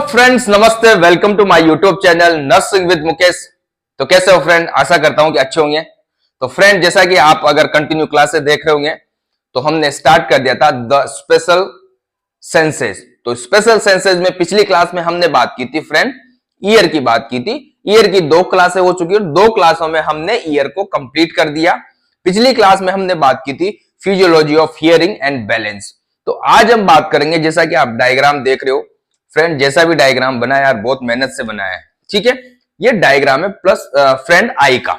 Friends, नमस्ते। Welcome to my YouTube channel nursing with Mukesh. तो कैसे हो फ्रेंड? आशा करता हूं कि अच्छे होंगे। तो फ्रेंड, जैसा कि आप अगर कंटिन्यू क्लासेस देख रहे होंगे तो हमने स्टार्ट कर दिया था द स्पेशल सेंसेस। तो स्पेशल सेंसेस में पिछली क्लास में हमने बात की थी फ्रेंड, ईयर की बात की थी। ईयर की 2 क्लासें हो चुकी है, 2 क्लासों में हमने ईयर को कंप्लीट कर दिया। पिछली क्लास में हमने बात की थी physiology of hearing and balance. तो आज हम बात करेंगे, जैसा कि आप डायग्राम देख रहे हो फ्रेंड, जैसा भी डायग्राम बनाया यार बहुत मेहनत से बनाया है, ठीक है। ये डायग्राम है प्लस फ्रेंड आई का,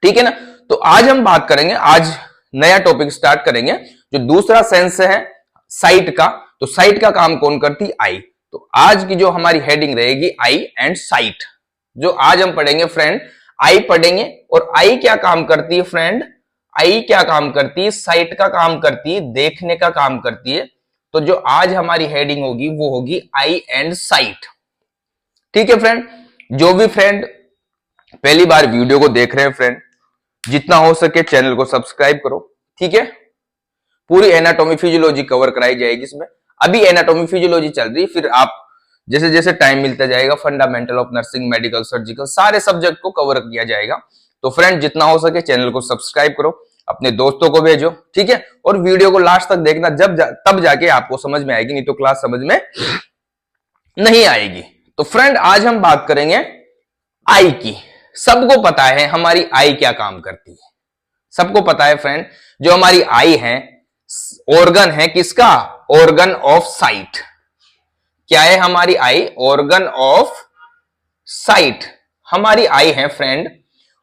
ठीक है ना। तो आज हम बात करेंगे, आज नया टॉपिक स्टार्ट करेंगे जो दूसरा सेंस है साइट का। तो साइट का काम कौन करती? आई। तो आज की जो हमारी हेडिंग रहेगी आई एंड साइट। जो आज हम पढ़ेंगे फ्रेंड, आई पढ़ेंगे। और आई क्या काम करती है फ्रेंड? आई क्या काम करती है? साइट का काम करती है, देखने का काम करती है। तो जो आज हमारी हेडिंग होगी वो होगी आई एंड साइट, ठीक है फ्रेंड। जो भी फ्रेंड पहली बार वीडियो को देख रहे हैं फ्रेंड, जितना हो सके चैनल को सब्सक्राइब करो, ठीक है। पूरी एनाटॉमी फिजियोलॉजी कवर कराई जाएगी इसमें। अभी एनाटॉमी फिजियोलॉजी चल रही है, फिर आप जैसे जैसे टाइम मिलता जाएगा fundamental of nursing, medical, surgical, सारे सब्जेक्ट को कवर किया जाएगा। तो फ्रेंड, जितना हो सके चैनल को सब्सक्राइब करो, अपने दोस्तों को भेजो, ठीक है। और वीडियो को लास्ट तक देखना, तब जाके आपको समझ में आएगी, नहीं तो क्लास समझ में नहीं आएगी। तो फ्रेंड, आज हम बात करेंगे आई की। सबको पता है हमारी आई क्या काम करती है, सबको पता है फ्रेंड। जो हमारी आई है, ऑर्गन है किसका? Organ of site. क्या है हमारी आई? Organ of site. हमारी आई है फ्रेंड,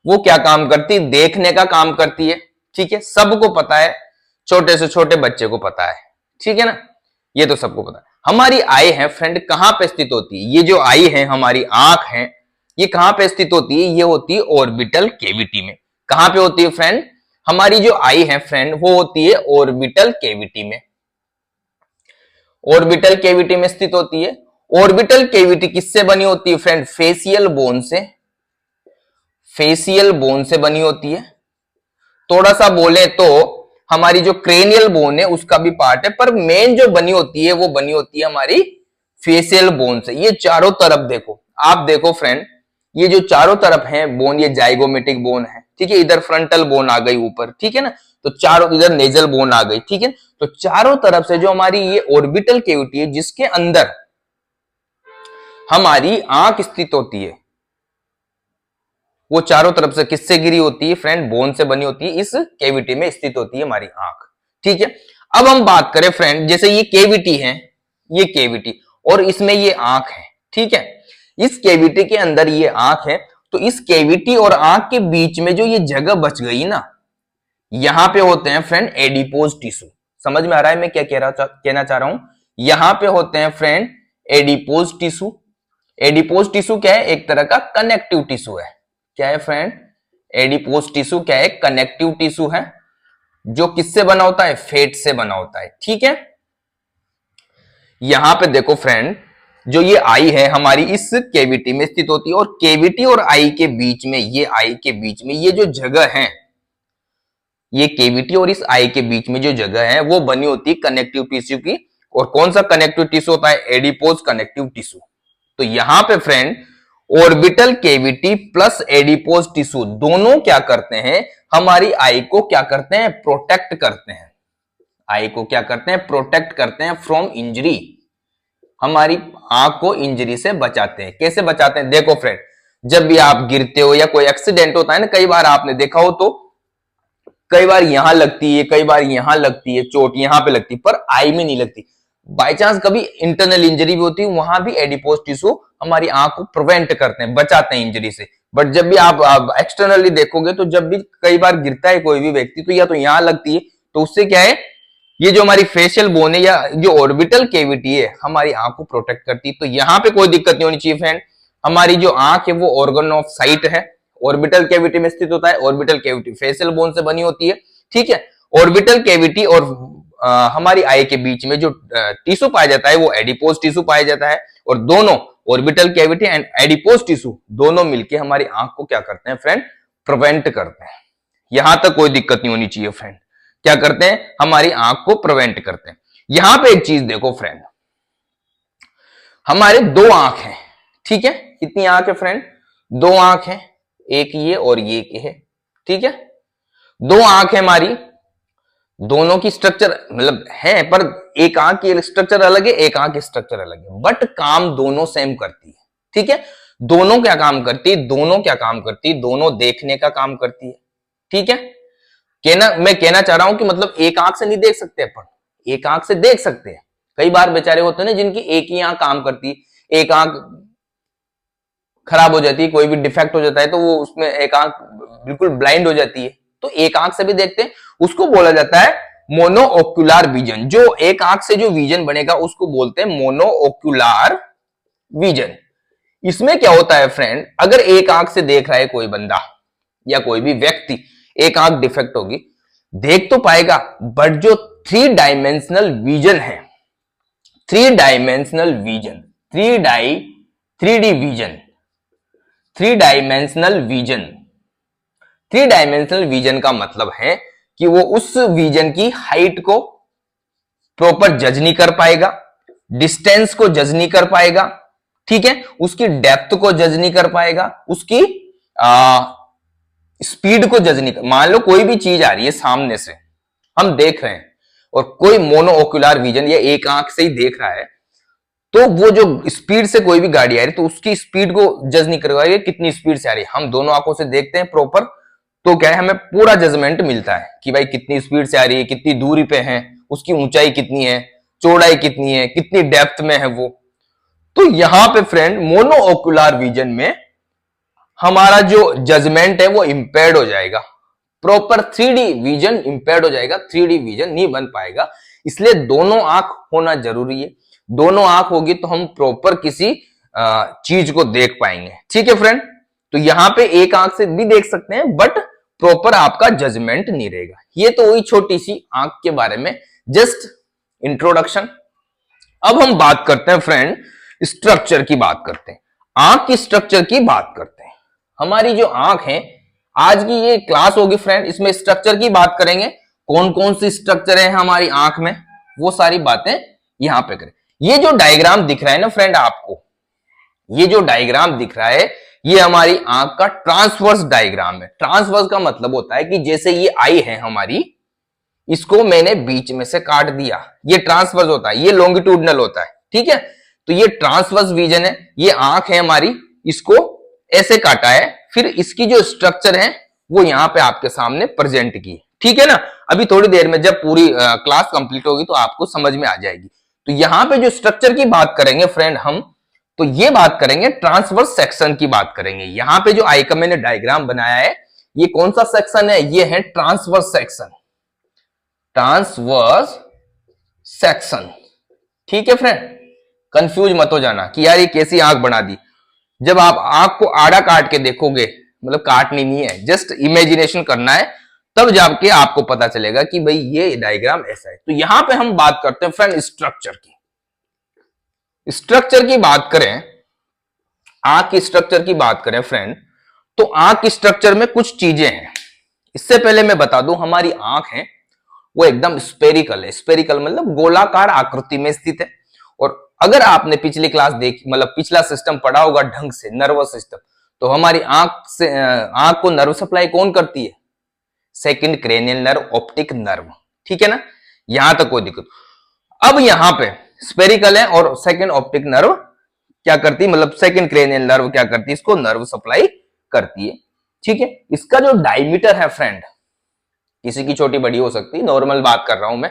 वो क्या काम करती है? देखने का काम करती है, ठीक है। सबको पता है, छोटे से छोटे बच्चे को पता है, ठीक है ना। ये तो सबको पता है। हमारी आई है फ्रेंड, कहां पे स्थित होती है? ये जो आई है, हमारी आंख है, ये कहां पे स्थित होती है? ये होती है ऑर्बिटल कैविटी में। कहां पे होती है फ्रेंड? हमारी जो आई है फ्रेंड, वो होती है ऑर्बिटल कैविटी में। ऑर्बिटल कैविटी में स्थित होती है। ऑर्बिटल कैविटी किससे बनी होती है फ्रेंड? फेशियल बोन से। फेशियल बोन से बनी होती है। थोड़ा सा बोले तो हमारी जो क्रेनियल बोन है उसका भी पार्ट है, पर मेन जो बनी होती है वो बनी होती है हमारी फेशियल बोन से। ये चारों तरफ देखो, आप देखो फ्रेंड, ये जो चारों तरफ है बोन, ये जाइगोमेटिक बोन है, ठीक है। इधर फ्रंटल बोन आ गई ऊपर, ठीक है ना। तो चारों, इधर नेजल बोन आ गई, ठीक है। तो चारों तरफ से जो हमारी ये ऑर्बिटल कैविटी है, जिसके अंदर हमारी आंख स्थित होती है, वो चारों तरफ से किससे गिरी होती है फ्रेंड? बोन से बनी होती है। इस कैविटी में स्थित होती है हमारी आंख, ठीक है। अब हम बात करें फ्रेंड, जैसे ये कैविटी है, ये कैविटी, और इसमें ये आंख है, ठीक है। इस कैविटी के अंदर ये आंख है, तो इस कैविटी और आंख के बीच में जो ये जगह बच गई ना, यहां पे होते हैं फ्रेंड एडिपोज टिश्यू। समझ में आ रहा है मैं क्या कहना चाह रहा हूं? यहां पे होते हैं friend adipose tissue. Adipose tissue क्या है? एक तरह का कनेक्टिव टिश्यू है। क्या है फ्रेंड? एडिपोज टिश्यू क्या है? कनेक्टिव टिश्यू है, जो किससे बना होता है? फैट से बना होता है, ठीक है। यहां पे देखो फ्रेंड, जो ये आई है हमारी इस कैविटी में स्थित होती है, और कैविटी और आई के बीच में, ये आई के बीच में ये जो जगह है, ये कैविटी और इस आई के बीच में जो जगह है वो बनी होती है कनेक्टिव टिश्यू की। और कौन सा कनेक्टिव टिश्यू होता है? Adipose connective tissue. तो यहां पे friend orbital cavity plus adipose tissue दोनों क्या करते हैं? हमारी आई को क्या करते हैं? प्रोटेक्ट करते हैं। आई को क्या करते हैं? प्रोटेक्ट करते हैं फ्रॉम इंजरी। हमारी आंख को इंजरी से बचाते हैं। कैसे बचाते हैं? देखो फ्रेंड, जब भी आप गिरते हो या कोई एक्सीडेंट होता है ना, कई बार आपने देखा हो तो कई बार यहां लगती है, कई बार यहां लगती है, चोट यहां पे लगती है, पर आई में नहीं लगती। बाय चांस कभी इंटरनल इंजरी भी होती है, वहां भी एडिपोज टिश्यू हमारी आंख को प्रिवेंट करते हैं, बचाते हैं इंजरी से। बट जब भी आप एक्सटर्नली देखोगे तो जब भी कई बार गिरता है कोई भी व्यक्ति, तो या तो यहां लगती है, तो उससे क्या है, ये जो हमारी फेशियल बोन है या जो ऑर्बिटल कैविटी है हमारी आंख को प्रोटेक्ट करती है। तो यहां पे कोई दिक्कत नहीं होनी चाहिए फ्रेंड। हमारी जो आंख है वो ऑर्गन ऑफ साइट है, ऑर्बिटल कैविटी में स्थित होता है। ऑर्बिटल कैविटी फेशियल बोन से बनी होती है, ठीक है। ऑर्बिटल कैविटी और हमारी आई के बीच में जो टिश्यू पाया जाता है वो एडिपोज टिश्यू पाया जाता है। और दोनों orbital cavity and adipose tissue दोनों मिलके हमारी आंख को क्या करते हैं फ्रेंड? प्रिवेंट करते हैं। यहां तक कोई दिक्कत नहीं होनी चाहिए फ्रेंड। क्या करते हैं? हमारी आंख को प्रिवेंट करते हैं। यहां पे एक चीज देखो फ्रेंड, हमारे दो आंख हैं, ठीक है। कितनी आंख है फ्रेंड? दो आंख है, एक ये और ये के है, ठीक है। दो आंख है हमारी, दोनों की स्ट्रक्चर मतलब है, पर एक आंख की स्ट्रक्चर अलग है, एक आंख की स्ट्रक्चर अलग है, बट काम दोनों सेम करती है, ठीक है। दोनों क्या काम करती है? दोनों क्या काम करती है? दोनों देखने का काम करती है, ठीक है। मैं कहना चाह रहा हूं कि मतलब एक आंख से नहीं देख सकते अपन, एक आंख से देख सकते हैं। कई बार बेचारे होते हैं ना जिनकी एक ही आंख काम करती है, एक आंख खराब हो जाती है, कोई भी डिफेक्ट हो जाता है तो वो उसमें एक आंख बिल्कुल ब्लाइंड हो जाती है, तो एक आंख से भी देखते हैं, उसको बोला जाता है मोनोओक्युलर विजन। जो एक आंख से जो विजन बनेगा उसको बोलते हैं मोनोओक्युलर विजन। इसमें क्या होता है फ्रेंड, अगर एक आंख से देख रहा है कोई बंदा या कोई भी व्यक्ति, एक आंख डिफेक्ट होगी, देख तो पाएगा, बट जो थ्री डायमेंशनल विजन है, three dimensional vision, three D vision, three dimensional vision, three dimensional vision का मतलब है कि वो उस विजन की हाइट को प्रॉपर जज नहीं कर पाएगा, डिस्टेंस को जज नहीं कर पाएगा, ठीक है, उसकी डेप्थ को जज नहीं कर पाएगा, उसकी स्पीड को जज नहीं कर। मान लो कोई भी चीज आ रही है सामने से, हम देख रहे हैं, और कोई मोनोओक्युलर विजन या एक आंख से ही देख रहा है, तो वो जो स्पीड से कोई भी गाड़ी आ रही है तो उसकी स्पीड को जज नहीं कर पाएगा कितनी स्पीड से आ रही है। हम दोनों आंखों से देखते हैं प्रॉपर, तो क्या है, हमें पूरा जजमेंट मिलता है कि भाई कितनी स्पीड से आ रही है, कितनी दूरी पे है, उसकी ऊंचाई कितनी है, चौड़ाई कितनी है, कितनी डेप्थ में है वो। तो यहां पे फ्रेंड मोनोओक्युलर विजन में हमारा जो जजमेंट है वो इंपेयर्ड हो जाएगा, प्रॉपर 3D विजन इंपेयर्ड हो जाएगा, 3D विजन नहीं बन पाएगा। इसलिए दोनों आंख होना जरूरी है, दोनों आंख होगी तो हम प्रॉपर किसी चीज को देख पाएंगे, ठीक है फ्रेंड। तो यहां पे एक आंख से भी देख सकते हैं, बट प्रॉपर आपका जजमेंट नहीं रहेगा। ये तो वही छोटी सी आंख के बारे में जस्ट इंट्रोडक्शन। अब हम बात करते हैं फ्रेंड, स्ट्रक्चर की बात करते हैं, आंख की स्ट्रक्चर की बात करते हैं। हमारी जो आंख है, आज की ये क्लास होगी फ्रेंड, इसमें स्ट्रक्चर की बात करेंगे, कौन कौन सी स्ट्रक्चर है हमारी आंख में, वो सारी बातें यहां पे करें। ये जो डायग्राम दिख रहा है ना फ्रेंड आपको, ये जो डायग्राम दिख रहा है, ये हमारी आंख का ट्रांसवर्स डायग्राम है। ट्रांसवर्स का मतलब होता है कि जैसे ये आई है हमारी, इसको मैंने बीच में से काट दिया, ये ट्रांसवर्स होता है, ये लॉन्गिट्यूडनल होता है, ठीक है। तो ये ट्रांसवर्स विजन है, ये आंख है हमारी, इसको ऐसे काटा है, फिर इसकी जो स्ट्रक्चर है वो यहां पे आपके सामने प्रेजेंट की, ठीक है ना। अभी थोड़ी देर में जब पूरी क्लास कंप्लीट होगी तो आपको समझ में आ जाएगी। तो यहां पे जो स्ट्रक्चर की बात करेंगे फ्रेंड हम, तो ये बात करेंगे ट्रांसवर्स सेक्शन की बात करेंगे। यहां पे जो आई का मैंने डायग्राम बनाया है, ये कौन सा सेक्शन है? ये है ट्रांसवर्स सेक्शन, ट्रांसवर्स सेक्शन, ठीक है फ्रेंड। कंफ्यूज मत हो जाना कि यार ये कैसी आंख बना दी। जब आप आंख को आड़ा काट के देखोगे, मतलब काटनी नहीं है, जस्ट इमेजिनेशन करना है, तब जाके आपको पता चलेगा कि भाई ये डायग्राम ऐसा है। तो यहां पे हम बात करते हैं फ्रेंड स्ट्रक्चर की। स्ट्रक्चर की बात करें, आंख की स्ट्रक्चर की बात करें फ्रेंड, तो आंख की स्ट्रक्चर में कुछ चीजें हैं। इससे पहले मैं बता दूं, हमारी आंख है वो एकदम स्पेरिकल है। स्पेरिकल मतलब गोलाकार आकृति में स्थित है। और अगर आपने पिछली क्लास देखी, मतलब पिछला सिस्टम पढ़ा होगा ढंग से, नर्वस सिस्टम, तो हमारी आंख को नर्व सप्लाई कौन करती है? Second cranial nerve, optic nerve, ठीक है ना। यहां तक कोई दिक्कत। अब यहां पे स्पेरिकल है और सेकंड ऑप्टिक नर्व क्या करती है, मतलब सेकंड क्रेनियल नर्व क्या करती है, इसको नर्व सप्लाई करती है, ठीक है। इसका जो डायमीटर है फ्रेंड, किसी की छोटी बड़ी हो सकती है, नॉर्मल बात कर रहा हूं मैं,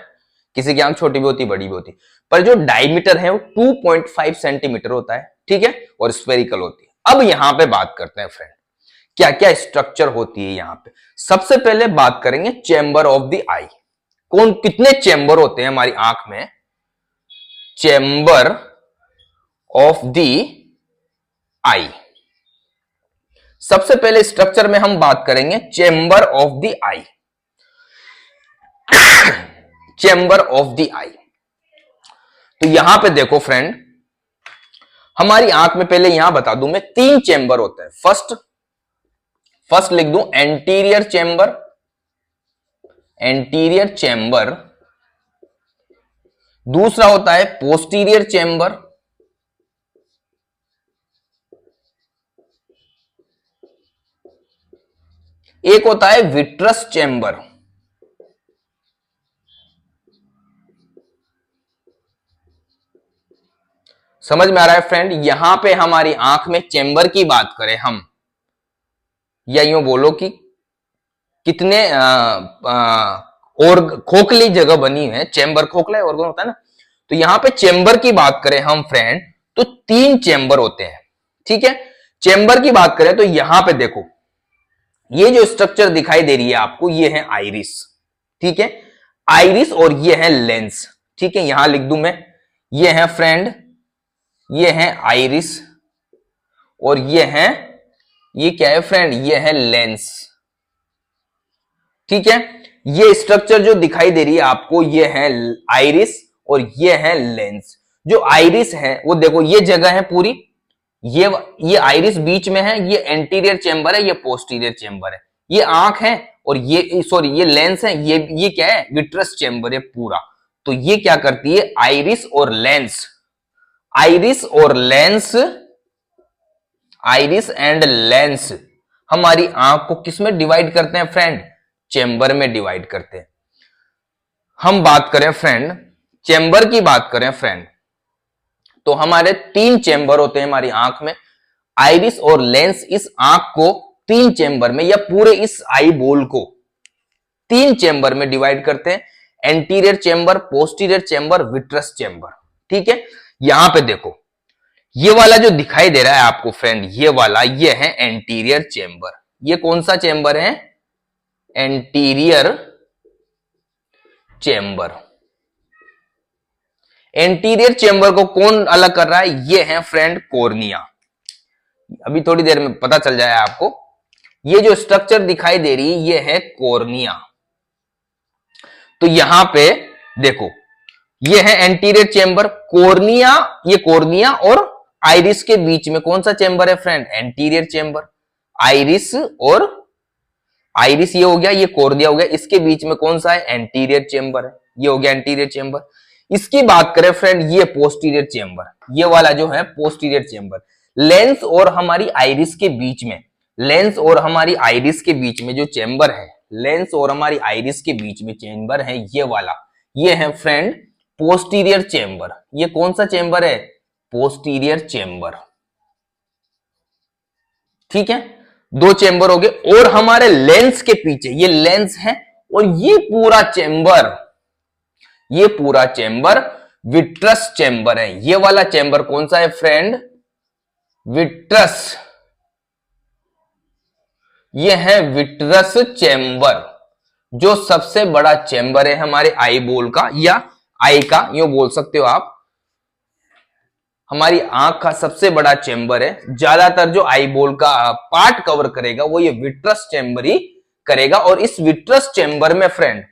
किसी की आंख छोटी भी होती बड़ी भी होती, पर जो डायमीटर है वो 2.5 सेंटीमीटर होता है, ठीक है, और स्फेरिकल होती है। अब यहां पे बात करते हैं फ्रेंड, क्या क्या स्ट्रक्चर होती है यहां पे। सबसे पहले बात करेंगे चेंबर ऑफ द आई। कौन कितने चेंबर होते हैं हमारी आंख में? Chamber of the eye. सबसे पहले स्ट्रक्चर में हम बात करेंगे chamber of the eye. Chamber of the eye, तो यहां पे देखो फ्रेंड, हमारी आंख में पहले यहां बता दूं मैं, 3 चेंबर होते हैं। फर्स्ट लिख दूं एंटीरियर चेंबर, एंटीरियर चेंबर। दूसरा होता है पोस्टीरियर चेंबर, एक होता है विट्रस चेंबर। समझ में आ रहा है फ्रेंड? यहां पे हमारी आंख में चेंबर की बात करें हम, या यूं बोलो कि कितने और खोखली जगह बनी है, चेंबर खोखला ऑर्गन होता है ना, तो यहां पे चेंबर की बात करें हम फ्रेंड, तो 3 चेंबर होते हैं। ठीक है, चेंबर की बात करें तो यहां पे देखो, ये जो स्ट्रक्चर दिखाई दे रही है आपको, ये है आइरिस। ठीक है, आइरिस, और ये है लेंस। ठीक है, यहां लिख दूं मैं, ये है फ्रेंड, ये है आइरिस, और ये क्या है फ्रेंड, ये है लेंस। ठीक है, ये स्ट्रक्चर जो दिखाई दे रही है आपको, ये है आइरिस और ये है लेंस। जो आइरिस है वो देखो, ये जगह है पूरी, ये आइरिस बीच में है, ये एंटीरियर चेंबर है, ये पोस्टीरियर चेंबर है, ये आंख है, और ये सॉरी ये लेंस है, ये क्या है, विट्रस चेंबर है पूरा। तो ये क्या करती है, आइरिस और लेंस, आइरिस और लेंस, आइरिस एंड लेंस हमारी आंख को किसमें डिवाइड करते हैं फ्रेंड, चेंबर में डिवाइड करते हैं। हम बात करें फ्रेंड, चेंबर की बात करें फ्रेंड, तो हमारे 3 चेंबर होते हैं हमारी आंख में। आइरिस और लेंस इस आंख को 3 चेंबर में, या पूरे इस आई बॉल को 3 चेंबर में डिवाइड करते हैं, anterior chamber, posterior chamber, vitreous chamber. ठीक है, यहां पे देखो, ये वाला जो दिखाई दे रहा है आपको फ्रेंड, ये वाला, ये है एंटीरियर चेंबर। ये कौन सा चेंबर है, एंटीरियर चेंबर। एंटीरियर चेंबर को कौन अलग कर रहा है, ये है फ्रेंड कॉर्निया। अभी थोड़ी देर में पता चल जाए आपको। ये जो स्ट्रक्चर दिखाई दे रही है, ये है कॉर्निया। तो यहां पे देखो, ये है एंटीरियर चेंबर, कॉर्निया, ये कॉर्निया और आइरिस के बीच में कौन सा चेंबर है फ्रेंड, एंटीरियर चेंबर। आइरिस और आइरिस ये हो गया, ये कॉर्निया हो गया, इसके बीच में कौन सा है, एंटीरियर चेंबर है, ये हो गया एंटीरियर चेंबर। इसकी बात करें फ्रेंड, ये पोस्टीरियर चेंबर, ये वाला जो है पोस्टीरियर चेंबर। लेंस और हमारी आइरिस के बीच में, लेंस और हमारी आइरिस के बीच में जो चेंबर है, लेंस और हमारी आइरिस के बीच में चेंबर है, ये वाला, ये है फ्रेंड पोस्टीरियर चेंबर। ये कौन सा चेंबर है, पोस्टीरियर चेंबर। ठीक है, 2 चेंबर हो गए। और हमारे लेंस के पीछे, ये लेंस है, और ये पूरा चेंबर, ये पूरा चेंबर विट्रस चेंबर है। ये वाला चेंबर कौन सा है फ्रेंड, विट्रस, ये है विट्रस चेंबर, जो सबसे बड़ा चेंबर है हमारे आई बॉल का, या आई का, यूं बोल सकते हो आप, हमारी आंख का सबसे बड़ा चेंबर है। ज्यादातर जो आई बॉल का पार्ट कवर करेगा वो ये विट्रस चेंबर ही करेगा। और इस विट्रस चेंबर में फ्रेंड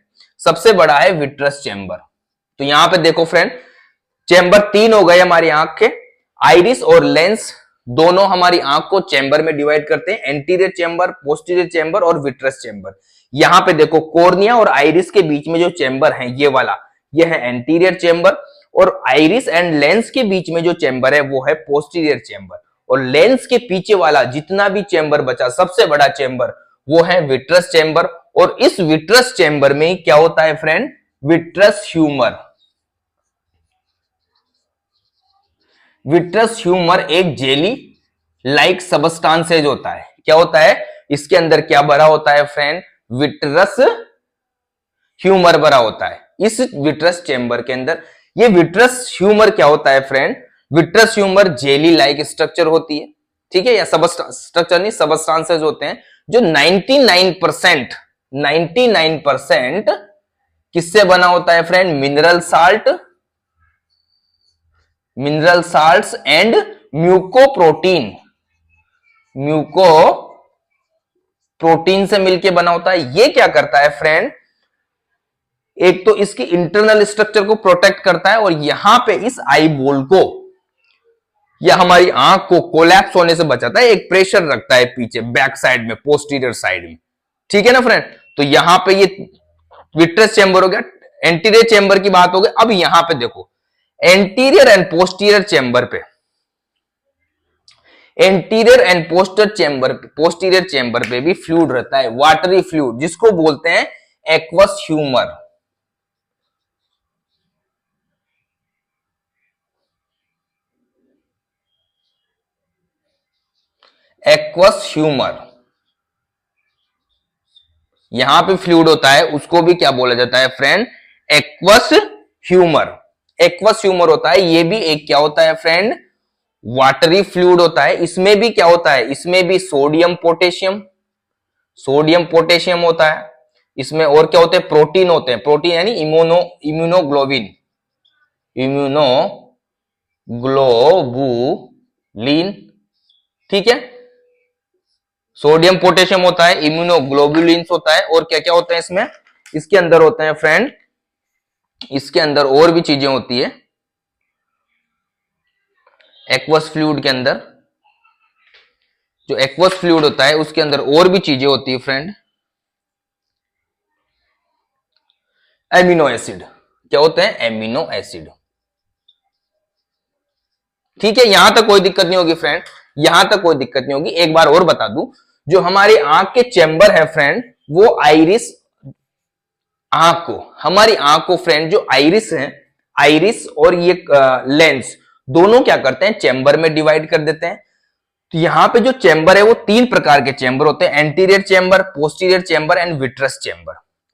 सबसे बड़ा है विट्रस चेंबर। तो यहां पे देखो फ्रेंड, चेंबर 3 हो गए हमारी आंख के। आइरिस और लेंस दोनों हमारी आंख को चेंबर में डिवाइड करते हैं, एंटीरियर चेंबर, पोस्टीरियर चेंबर और विट्रस चेंबर। यहां पे देखो, कॉर्निया और आइरिस के बीच में जो चेंबर है, ये वाला, ये है एंटीरियर चेंबर, और आइरिस एंड लेंस के बीच में जो चेंबर है वो है पोस्टीरियर चेंबर। और लेंस के पीछे वाला जितना भी चेंबर बचा, सबसे बड़ा चेंबर, वो है विट्रस चेंबर। और इस विट्रस चेंबर में क्या होता है friend, vitreous humour. Vitreous humour एक जेली लाइक सबस्टांसेज होता है। क्या होता है, इसके अंदर क्या भरा होता है फ्रेंड, विट्रस ह्यूमर भरा होता है इस विट्रस चेंबर के अंदर। ये विट्रस ह्यूमर क्या होता है friend, vitreous humour jelly like structure होती है। ठीक है, या स्ट्रक्चर नहीं, सबस्टांसेज होते हैं जो 99% किससे बना होता है friend, mineral salts and mucoprotein से मिलके बना होता है। ये क्या करता है फ्रेंड, एक तो इसकी इंटरनल स्ट्रक्चर को प्रोटेक्ट करता है, और यहां पे इस आई बॉल को या हमारी आंख को कोलैप्स होने से बचाता है, एक प्रेशर रखता है पीछे बैक साइड में, पोस्टीरियर साइड में। ठीक है ना फ्रेंड, तो यहां पे ये विट्रस चेंबर हो गया, एंटीरियर चेंबर की बात हो गई। अब यहां पे देखो, एंटीरियर एंड पोस्टीरियर चेंबर पे एंटीरियर एंड पोस्टीरियर चेंबर पे भी फ्लूइड रहता है, वाटरी फ्लूइड, जिसको बोलते हैं एक्वस ह्यूमर। एक्वस ह्यूमर, यहां पे फ्लूइड होता है, उसको भी क्या बोला जाता है friend? Aqueous humour. Aqueous humour होता है, ये भी एक क्या होता है फ्रेंड? वाटरी फ्लूइड होता है। इसमें भी क्या होता है? इसमें भी सोडियम पोटेशियम, सोडियम पोटेशियम होता है। इसमें और क्या होते हैं? प्रोटीन होते हैं, प्रोटीन यानी इम्यूनोग्लोबिन, इम्यूनोग्लोबुलिन, ठीक है। सोडियम पोटेशियम होता है, इम्यूनोग्लोबुलिन्स होता है, और क्या क्या होता है इसमें? इसके अंदर होते हैं फ्रेंड, इसके अंदर और भी चीजें होती है एक्वस फ्लूइड के अंदर। जो एक्वस फ्लूइड होता है उसके अंदर और भी चीजें होती है फ्रेंड। एमिनो एसिड, क्या होते हैं? एमिनो एसिड, ठीक है। यहां तक कोई दिक्कत नहीं होगी फ्रेंड, यहां तक कोई दिक्कत नहीं होगी। एक बार और बता दूं, जो हमारी आंख के चेंबर है फ्रेंड, वो आइरिस, आंख को, हमारी आंख को फ्रेंड, जो आइरिस है, आइरिस और ये लेंस, दोनों क्या करते हैं? चेंबर में डिवाइड कर देते हैं। तो यहां पे जो चेंबर है वो तीन प्रकार के चेंबर होते हैं, anterior chamber, posterior chamber and vitreous chamber.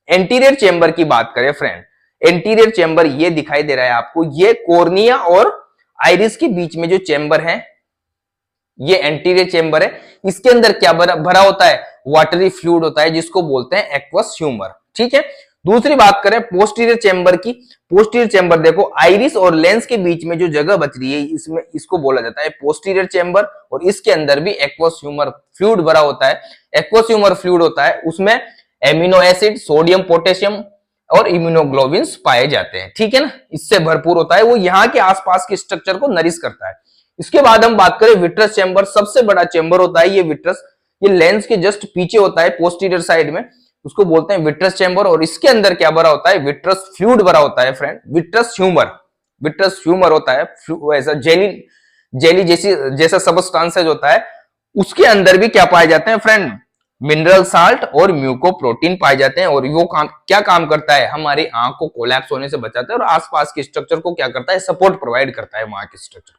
Anterior chamber की बात करें फ्रेंड, एंटीरियर चेंबर ये दिखाई दे रहा है आपको, ये कॉर्निया और आइरिस के बीच में जो चेंबर है, ये एंटीरियर चेंबर है। इसके अंदर क्या भरा होता है? वाटरी फ्लूइड होता है, जिसको बोलते हैं एक्वस ह्यूमर, ठीक है। दूसरी बात करें पोस्टीरियर चेंबर की, पोस्टीरियर चेंबर देखो, आइरिस और लेंस के बीच में जो जगह बच रही है, इसमें इसको बोला जाता है पोस्टीरियर चेंबर, और इसके अंदर भी एक्वस ह्यूमर फ्लूइड भरा होता है। एक्वस ह्यूमर फ्लूइड होता है, उसमें एमिनो एसिड, सोडियम पोटेशियम और इम्यूनोग्लोबिन्स पाए जाते हैं, ठीक है ना। इससे भरपूर होता है, वो यहाँ के आसपास के स्ट्रक्चर को नरिश करता है। इसके बाद हम बात करें विट्रस चेंबर, सबसे बड़ा चेंबर होता है ये विट्रस, ये लेंस के जस्ट पीछे होता है, पोस्टीरियर साइड में, उसको बोलते हैं विट्रस चेंबर। और इसके अंदर क्या भरा होता है? विट्रस फ्लूइड भरा होता है friend, vitreous humour, vitreous humour होता है, ऐसा जेली, जेली जैसा सबस्टांसेज होता है। उसके अंदर भी क्या पाए जाते हैं फ्रेंड? मिनरल साल्ट और म्यूकोप्रोटीन पाए जाते हैं, और वो क्या काम करता है? हमारी आंख को कोलैप्स होने से बचाता है, और आसपास के स्ट्रक्चर को क्या करता है? सपोर्ट प्रोवाइड करता है वहां के स्ट्रक्चर,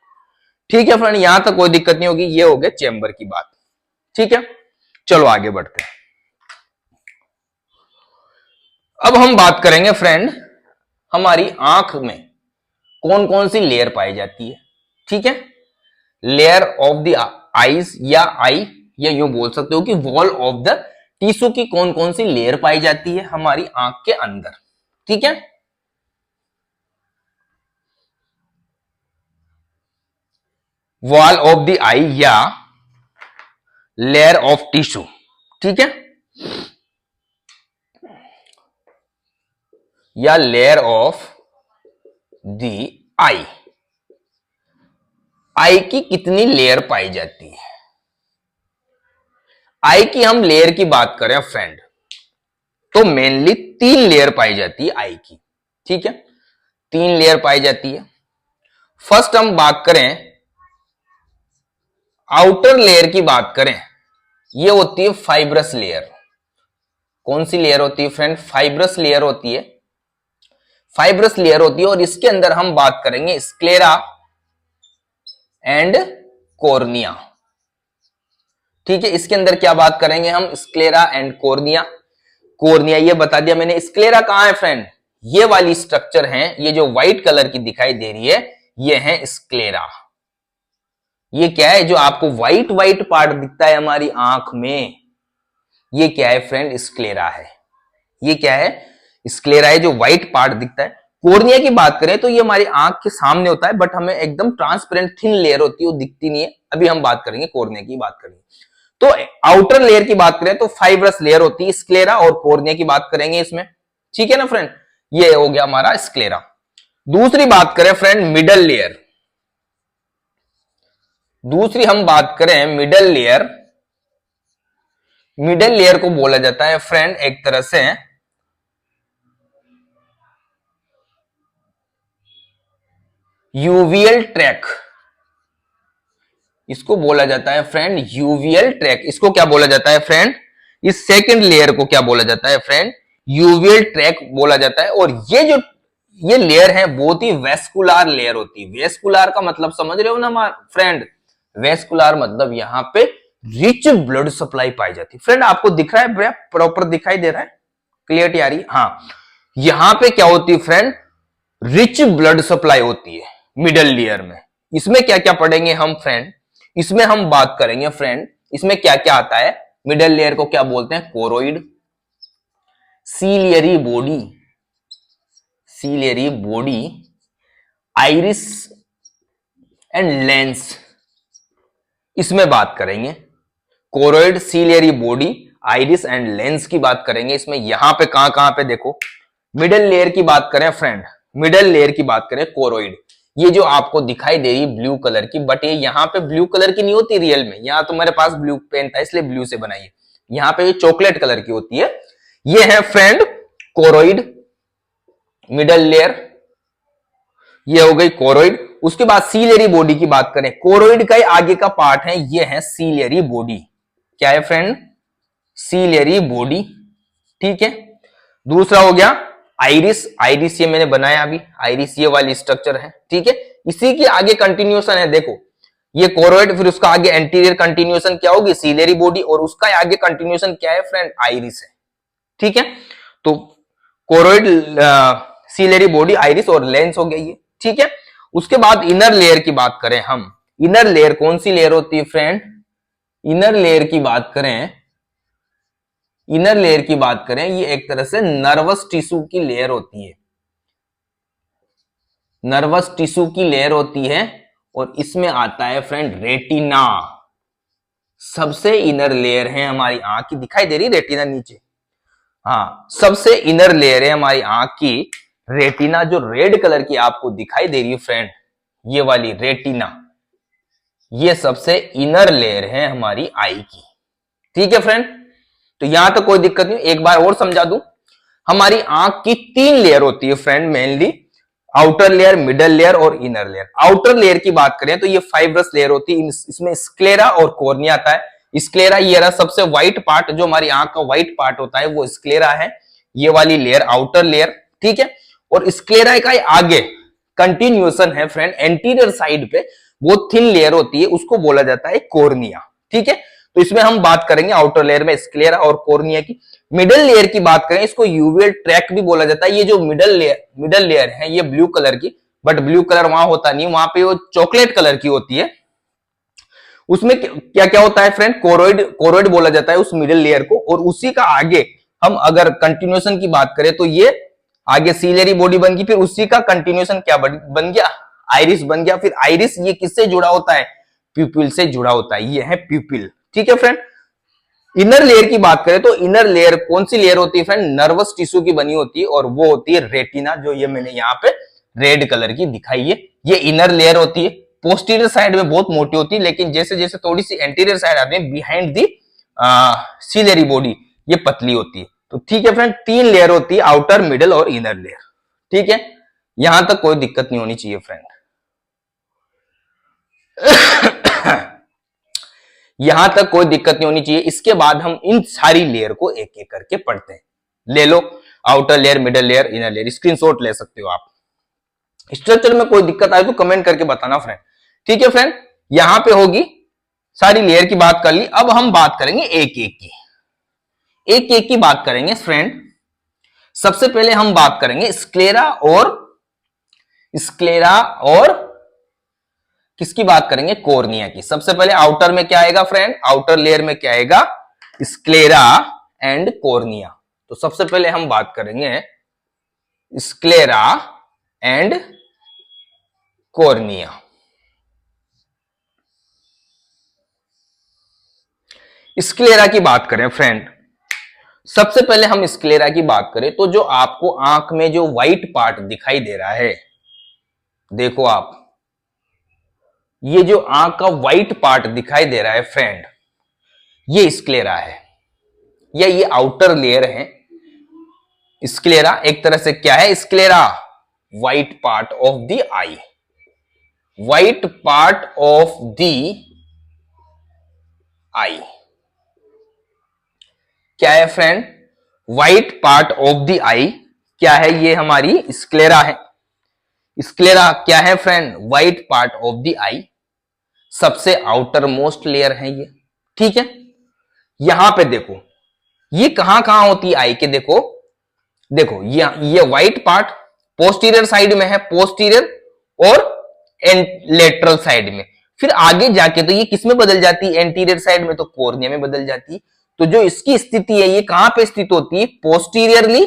ठीक है फ्रेंड। यहां तक कोई दिक्कत नहीं होगी, ये हो गया चेंबर की बात, ठीक है। चलो आगे बढ़ते हैं। अब हम बात करेंगे फ्रेंड, हमारी आंख में कौन कौन सी लेयर पाई जाती है, ठीक है। लेयर ऑफ द आईज, या आई, या यूं बोल सकते हो कि वॉल ऑफ द टिश्यू की कौन कौन सी लेयर पाई जाती है हमारी आंख के अंदर, ठीक है। वॉल ऑफ द आई या लेयर ऑफ टिश्यू, ठीक है, या लेयर ऑफ द आई। आई की कितनी लेयर पाई जाती है? आई की हम लेयर की बात करें फ्रेंड, तो मेनली तीन लेयर पाई जाती है आई की, ठीक है। तीन लेयर पाई जाती है। फर्स्ट हम बात करें, आउटर लेयर की बात करें, ये होती है फाइब्रस लेयर। कौन सी लेयर होती है फ्रेंड? फाइब्रस लेयर होती है, फाइब्रस लेयर होती है। और इसके अंदर हम बात करेंगे स्क्लेरा एंड कॉर्निया, ठीक है। इसके अंदर क्या बात करेंगे हम? Sclera and cornea. कॉर्निया ये बता दिया मैंने। स्क्लेरा कहां है फ्रेंड? ये वाली स्ट्रक्चर है, ये जो व्हाइट कलर की दिखाई दे रही है, ये है स्क्लेरा। ये क्या है? जो आपको व्हाइट व्हाइट पार्ट दिखता है हमारी आंख में, ये क्या है फ्रेंड? स्क्लेरा है। ये क्या है? स्क्लेरा है, जो व्हाइट पार्ट दिखता है। कॉर्निया की बात करें तो ये हमारी आंख के सामने होता है, बट हमें एकदम ट्रांसपेरेंट थिन लेयर होती है, वो दिखती नहीं है। अभी हम बात करेंगे कॉर्निया की बात करेंगे। तो आउटर लेयर की बात करें तो फाइब्रस लेयर होती है स्क्लेरा, और कॉर्निया की बात करेंगे इसमें, ठीक है ना फ्रेंड। ये हो गया हमारा स्क्लेरा। दूसरी बात करें फ्रेंड मिडल लेयर, दूसरी हम बात करें मिडल लेयर। मिडल लेयर को बोला जाता है फ्रेंड एक तरह से यूवियल ट्रैक, इसको बोला जाता है फ्रेंड यूवीएल ट्रैक। इसको क्या बोला जाता है फ्रेंड? इस सेकंड लेयर को क्या बोला जाता है फ्रेंड? यूवीएल ट्रैक बोला जाता है। और ये लेयर है बहुत ही वेस्कुलर लेयर होती है। वेस्कुलर का मतलब समझ रहे हो ना फ्रेंड? वेस्कुलर मतलब यहां पे रिच ब्लड सप्लाई पाई जाती है। फ्रेंड आपको दिख रहा है? प्रॉपर दिखाई दे रहा है? क्लियरिटी आ रही है? हाँ, यहां पे क्या होती है फ्रेंड? रिच ब्लड सप्लाई होती है मिडल लेयर में। इसमें क्या क्या पढ़ेंगे हम फ्रेंड? इसमें हम बात करेंगे फ्रेंड, इसमें क्या क्या आता है। मिडल लेयर को क्या बोलते हैं? Choroid, ciliary body, iris and lens, इसमें बात करेंगे। Choroid, ciliary body, iris and lens की बात करेंगे इसमें। यहां पे कहां पे देखो, मिडल लेयर की बात करें फ्रेंड, मिडल लेयर की बात करें कोरोइड, ये जो आपको दिखाई दे रही ब्लू कलर की, बट ये यहां पे ब्लू कलर की नहीं होती रियल में। यहां तो मेरे पास ब्लू पेन था इसलिए ब्लू से बनाई है। यहां पे ये चॉकलेट कलर की होती है। ये है फ्रेंड कोरोइड, मिडल लेयर, ये हो गई कोरोइड। उसके बाद सीलियरी बॉडी की बात करें, कोरोइड का ही आगे का पार्ट है, ये है सीलियरी बॉडी। क्या है फ्रेंड? सीलियरी बॉडी, ठीक है। दूसरा हो गया आइरिस, आइरिस ये मैंने बनाया अभी, आइरिस ये वाली स्ट्रक्चर है, ठीक है। इसी की आगे कंटिन्यूएशन है, देखो ये कोरोइड, फिर उसका आगे एंटीरियर कंटिन्यूएशन क्या होगी? सीलियरी बॉडी, और उसका आगे कंटिन्यूएशन क्या है फ्रेंड? आइरिस है, ठीक है। तो कोरोइड, सीलियरी बॉडी, आइरिस और लेंस हो गया ये, ठीक है। उसके बाद इनर लेयर की बात करें हम, इनर लेयर कौन सी लेयर होती है फ्रेंड? इनर लेयर की बात करें, इनर लेयर की बात करें, ये एक तरह से नर्वस टिश्यू की लेयर होती है, नर्वस टिश्यू की लेयर होती है। और इसमें आता है फ्रेंड रेटिना, सबसे इनर लेयर है हमारी आंख की, दिखाई दे रही रेटिना नीचे? हाँ, सबसे इनर लेयर है हमारी आंख की रेटिना, जो रेड कलर की आपको दिखाई दे रही है फ्रेंड, ये वाली रेटिना, ये सबसे इनर लेयर है हमारी आई की, ठीक है फ्रेंड। तो यहां तक कोई दिक्कत नहीं। एक बार और समझा दूं, हमारी आंख की 3 लेयर होती है friend mainly, outer layer, middle layer और इनर लेयर। आउटर लेयर की बात करें तो ये फाइब्रस लेयर होती है, इसमें स्क्लेरा और कॉर्निया आता है। स्क्लेरा ये रहा सबसे व्हाइट पार्ट, जो हमारी आंख का व्हाइट पार्ट होता है वो स्क्लेरा है, ये वाली लेयर आउटर लेयर, ठीक है। और स्क्लेरा का आगे कंटिन्यूएशन है फ्रेंड, एंटीरियर साइड पे वो थिन लेयर होती है, उसको बोला जाता है कॉर्निया, ठीक है। तो इसमें हम बात करेंगे आउटर लेयर में स्क्लेरा और कॉर्निया की। मिडल लेयर की बात करें, इसको यूवीएल ट्रैक भी बोला जाता है। ये जो मिडल लेयर है ये ब्लू कलर की, बट ब्लू कलर वहां होता नहीं, वहां पे वो चॉकलेट कलर की होती है। उसमें क्या क्या होता है फ्रेंड? कोरोइड बोला जाता है उस मिडल लेयर को। और उसी का आगे हम अगर कंटिन्यूएशन की बात करें तो ये आगे सीलियरी बॉडी बन गई, फिर उसी का कंटिन्यूएशन क्या बन गया? आइरिस बन गया। फिर आइरिस ये किससे जुड़ा होता है? प्यूपिल से जुड़ा होता है, ये है प्यूपिल, ठीक है फ्रेंड। इनर लेयर की बात करें तो इनर लेयर कौन सी लेयर होती है फ्रेंड? नर्वस टिश्यू की बनी होती है, और वो होती है रेटिना, जो ये मैंने यहाँ पे रेड कलर की दिखाई है, ये इनर लेयर होती है। पोस्टीरियर साइड में बहुत मोटी होती है, लेकिन जैसे जैसे थोड़ी सी एंटीरियर साइड आती है बिहाइंड दी सीलियरी बॉडी, ये पतली होती है। तो ठीक है फ्रेंड, 3 लेयर होती है, आउटर, मिडल और इनर लेयर, ठीक है। यहां तक कोई दिक्कत नहीं होनी चाहिए फ्रेंड। यहां तक कोई दिक्कत नहीं होनी चाहिए। इसके बाद हम इन सारी लेयर को एक एक करके पढ़ते हैं। ले लो, outer layer, middle layer, inner layer, screenshot ले सकते हो आप। स्ट्रक्चर में कोई दिक्कत आए तो कमेंट करके बताना फ्रेंड, ठीक है फ्रेंड। यहां पे होगी सारी लेयर की बात कर ली। अब हम बात करेंगे एक एक की, एक एक की बात करेंगे फ्रेंड। सबसे पहले हम बात करेंगे स्क्लेरा और किसकी बात करेंगे? कॉर्निया की। सबसे पहले आउटर में क्या आएगा फ्रेंड? आउटर लेयर में क्या आएगा? Sclera and cornea. तो सबसे पहले हम बात करेंगे स्क्लेरा एंड कॉर्निया। स्क्लेरा की बात करें फ्रेंड, सबसे पहले हम स्क्लेरा की बात करें तो जो आपको आंख में जो व्हाइट पार्ट दिखाई दे रहा है, देखो आप, ये जो आंख का व्हाइट पार्ट दिखाई दे रहा है फ्रेंड, ये स्क्लेरा है, या ये आउटर लेयर है। स्क्लेरा एक तरह से क्या है? Sclera white part of the eye, white part of the eye. क्या है friend? White part of the eye क्या है? ये हमारी स्क्लेरा है। स्क्लेरा क्या है friend? White part of the eye, सबसे आउटर मोस्ट लेयर है ये। ठीक है, यहां पे देखो ये कहां कहां होती है आई के, देखो देखो ये व्हाइट पार्ट पोस्टीरियर साइड में है, पोस्टीरियर और लेटरल साइड में। फिर आगे जाके तो ये किस में बदल जाती है? एंटीरियर साइड में, तो कॉर्निया में बदल जाती है। तो जो इसकी स्थिति है ये कहां पे स्थित होती है? Posteriorly,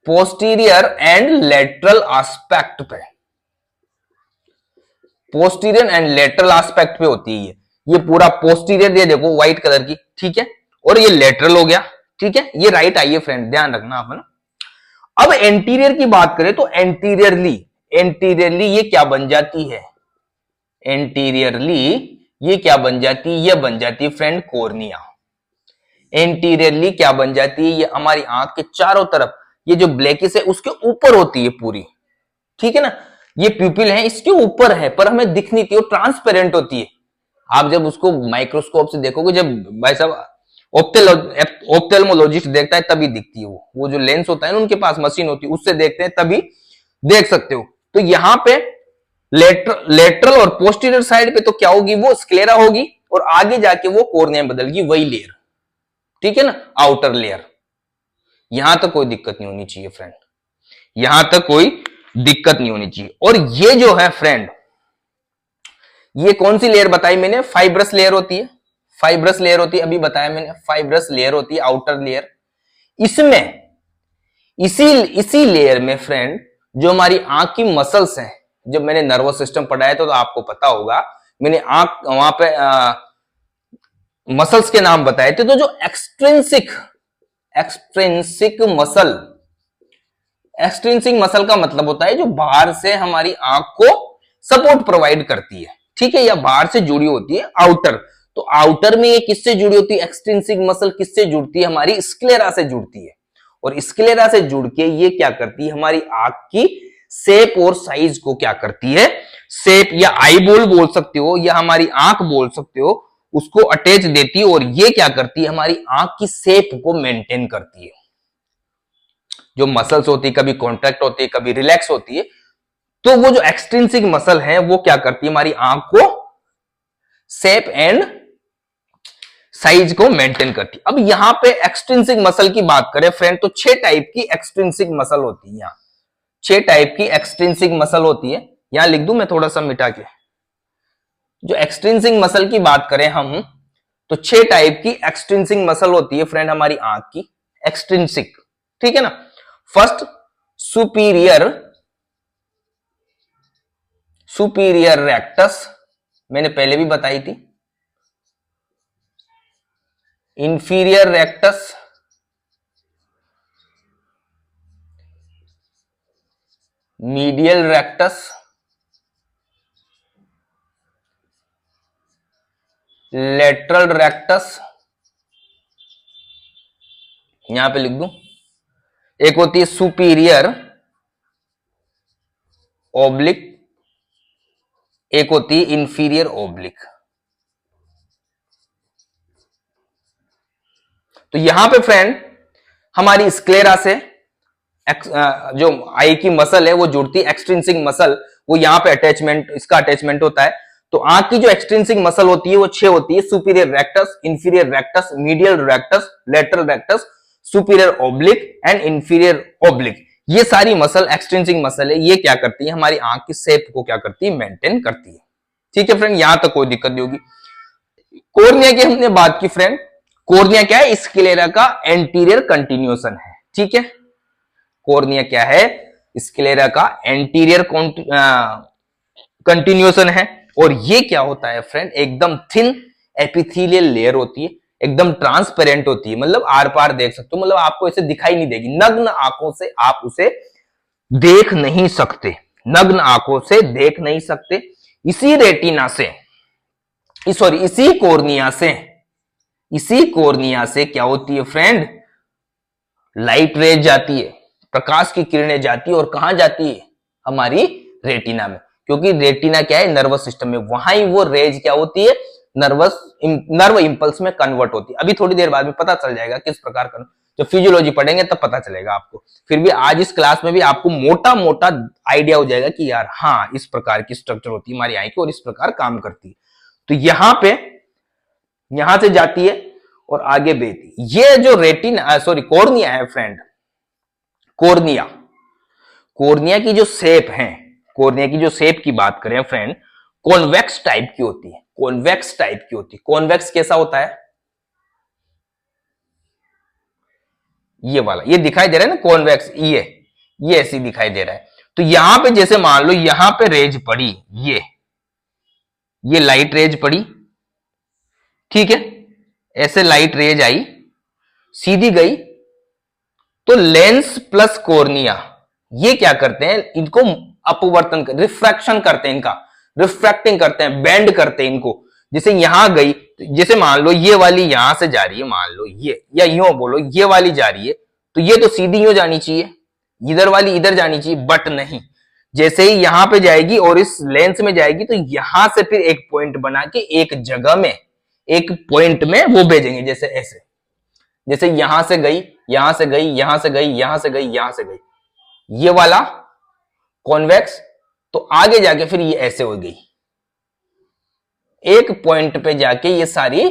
posterior and lateral aspect पे, पोस्टीरियर एंड लेटरल एस्पेक्ट पे होती है ये पूरा पोस्टीरियर, ये देखो व्हाइट कलर की, ठीक है, और ये लेटरल हो गया। ठीक है, ये राइट आई है फ्रेंड, ध्यान रखना आप, है ना। अब एंटीरियर की बात करें तो एंटीरियरली, एंटीरियरली ये क्या बन जाती है? एंटीरियरली ये क्या बन जाती है? ये बन जाती है फ्रेंड कॉर्निया। एंटीरियरली क्या बन जाती है? ये हमारी आंख के चारों तरफ, ये जो ब्लैकिस है उसके ऊपर होती है पूरी, ठीक है ना। ये प्यूपिल है इसके ऊपर है, पर हमें दिख नहीं थी, वो ट्रांसपेरेंट होती है। आप जब उसको माइक्रोस्कोप से देखोगे, जब भाई साहब ऑप्थेल्मोलॉजिस्ट देखता है तभी दिखती है वो जो लेंस होता है ना, उनके पास मशीन होती है, उससे देखते हैं तभी देख सकते हो। तो यहां पे लेटरल और पोस्टीरियर साइड पे तो क्या होगी? वो स्क्लेरा होगी, और आगे जाके वो कॉर्निया में बदलगी, वही लेयर, ठीक है ना, आउटर लेयर। यहां तक कोई दिक्कत नहीं होनी चाहिए फ्रेंड, यहां तक कोई दिक्कत नहीं होनी चाहिए। और ये जो है फ्रेंड, ये कौन सी लेयर बताई मैंने? फाइब्रस लेयर होती है, फाइब्रस लेयर होती है, अभी बताया मैंने, फाइब्रस लेयर होती है, आउटर लेयर। इसमें इसी लेयर में फ्रेंड जो हमारी आंख की मसल्स हैं, जब मैंने नर्वस सिस्टम पढ़ाया तो आपको पता होगा, मैंने आंख वहां पे मसल्स के नाम बताए थे। तो जो एक्सट्रिंसिक मसल, एक्सट्रिंसिक मसल का मतलब होता है जो बाहर से हमारी आंख को सपोर्ट प्रोवाइड करती है, ठीक है, या बाहर से जुड़ी होती है, आउटर। तो आउटर में ये किससे जुड़ी होती है? एक्सट्रिंसिक मसल किससे जुड़ती है? हमारी स्क्लेरा से जुड़ती है, और स्क्लेरा से जुड़ के ये क्या करती है? हमारी आंख की शेप और साइज को क्या करती है? शेप या आईबॉल बोल सकते हो, या हमारी आंख बोल सकते हो, उसको अटैच देती है, और ये क्या करती है? हमारी आंख की शेप को मेंटेन करती है। जो मसल्स होती है कभी कॉन्ट्रैक्ट होती है, कभी रिलैक्स होती है, तो वो जो एक्सट्रिंसिक मसल है वो क्या करती है? हमारी आंख को शेप एंड साइज को मेंटेन करती है। अब यहां पे एक्सट्रिंसिक मसल की बात करें फ्रेंड, तो 6 टाइप की एक्सट्रिंसिक मसल होती है। यहां 6 टाइप की एक्सट्रिंसिक मसल होती है, यहां लिख दूं मैं थोड़ा सा मिटा के। जो एक्सट्रिंसिक मसल की बात करें हम, तो 6 टाइप की एक्सट्रिंसिक मसल होती है फ्रेंड हमारी आंख की, एक्सट्रिंसिक, ठीक है ना। फर्स्ट सुपीरियर रेक्टस, मैंने पहले भी बताई थी। Inferior rectus, medial rectus, lateral rectus, यहां पे लिख दूं। एक होती है सुपीरियर ओब्लिक, एक होती है इंफीरियर ओब्लिक। तो यहां पे फ्रेंड हमारी स्क्लेरा से जो आई की मसल है वो जुड़ती है, एक्सट्रिंसिक मसल, वो यहां पे अटैचमेंट, इसका अटैचमेंट होता है। तो आंख की जो एक्सट्रिंसिक मसल होती है वो 6 होती है, superior rectus, inferior rectus, medial rectus, lateral rectus, superior oblique and inferior oblique. ये सारी मसल एक्सट्रिंसिक मसल है, ये क्या करती है? हमारी आंख की शेप को क्या करती है? मेंटेन करती है, ठीक है फ्रेंड, यहां तक कोई दिक्कत नहीं होगी। कॉर्निया की हमने बात की फ्रेंड, कॉर्निया क्या है? स्क्लेरा का एंटीरियर कंटिन्यूएशन है, ठीक है। कॉर्निया क्या है? स्क्लेरा का एंटीरियर कंटिन्यूएशन है। और ये क्या होता है फ्रेंड? एकदम थिन एपिथेलियल लेयर होती है, एकदम ट्रांसपेरेंट होती है, मतलब आर पार देख सकते हो, मतलब आपको इसे दिखाई नहीं देगी, नग्न आंखों से आप उसे देख नहीं सकते, नग्न आंखों से देख नहीं सकते। इसी रेटिना से, सॉरी इसी कॉर्निया से क्या होती है फ्रेंड? लाइट रेज जाती है, प्रकाश की किरणें जाती है, और कहां जाती है? हमारी रेटिना में, क्योंकि रेटिना क्या है? नर्वस सिस्टम में, वहां ही वो रेज क्या होती है? नर्व इंपल्स में कन्वर्ट होती है। अभी थोड़ी देर बाद में पता चल जाएगा किस प्रकार का, जब फिजियोलॉजी पढ़ेंगे तब पता चलेगा आपको। फिर भी आज इस क्लास में भी आपको मोटा मोटा आइडिया हो जाएगा कि यार हाँ इस प्रकार की स्ट्रक्चर होती है हमारी आई की और इस प्रकार काम करती है। तो यहां से जाती है और आगे बेहती। ये जो कॉर्निया है फ्रेंड, कॉर्निया की जो शेप है, कॉर्निया की जो शेप की बात करें फ्रेंड, कॉन्वेक्स टाइप की होती है। कॉन्वेक्स कैसा होता है, ये वाला, ये दिखाई दे रहा है ना कॉन्वेक्स, ये ऐसी दिखाई दे रहा है। तो यहां पे जैसे मान लो यहां पे रेज पड़ी, ये लाइट रेज पड़ी, ठीक है, ऐसे लाइट रेज आई, सीधी गई, तो लेंस प्लस कॉर्निया ये क्या करते हैं, इनको अपवर्तन रिफ्रैक्शन करते हैं, इनका रिफ्रैक्टिंग करते हैं, बेंड करते हैं इनको। जैसे यहां गई, जैसे मान लो ये वाली यहां से जा रही है, मान लो ये, या यूं बोलो ये वाली जा रही है, तो ये तो सीधी यूं जानी चाहिए, इधर वाली इधर जानी चाहिए, बट नहीं, जैसे ही यहां पे जाएगी और इस लेंस में जाएगी तो यहां से फिर एक पॉइंट बना के एक जगह में, एक पॉइंट में वो भेजेंगे, जैसे ऐसे, जैसे यहां से गई, यहां से गई, यहां से गई, यहां से गई, यहां से गई, ये वाला कॉन्वेक्स, तो आगे जाके फिर ये ऐसे हो गई, एक पॉइंट पे जाके ये सारी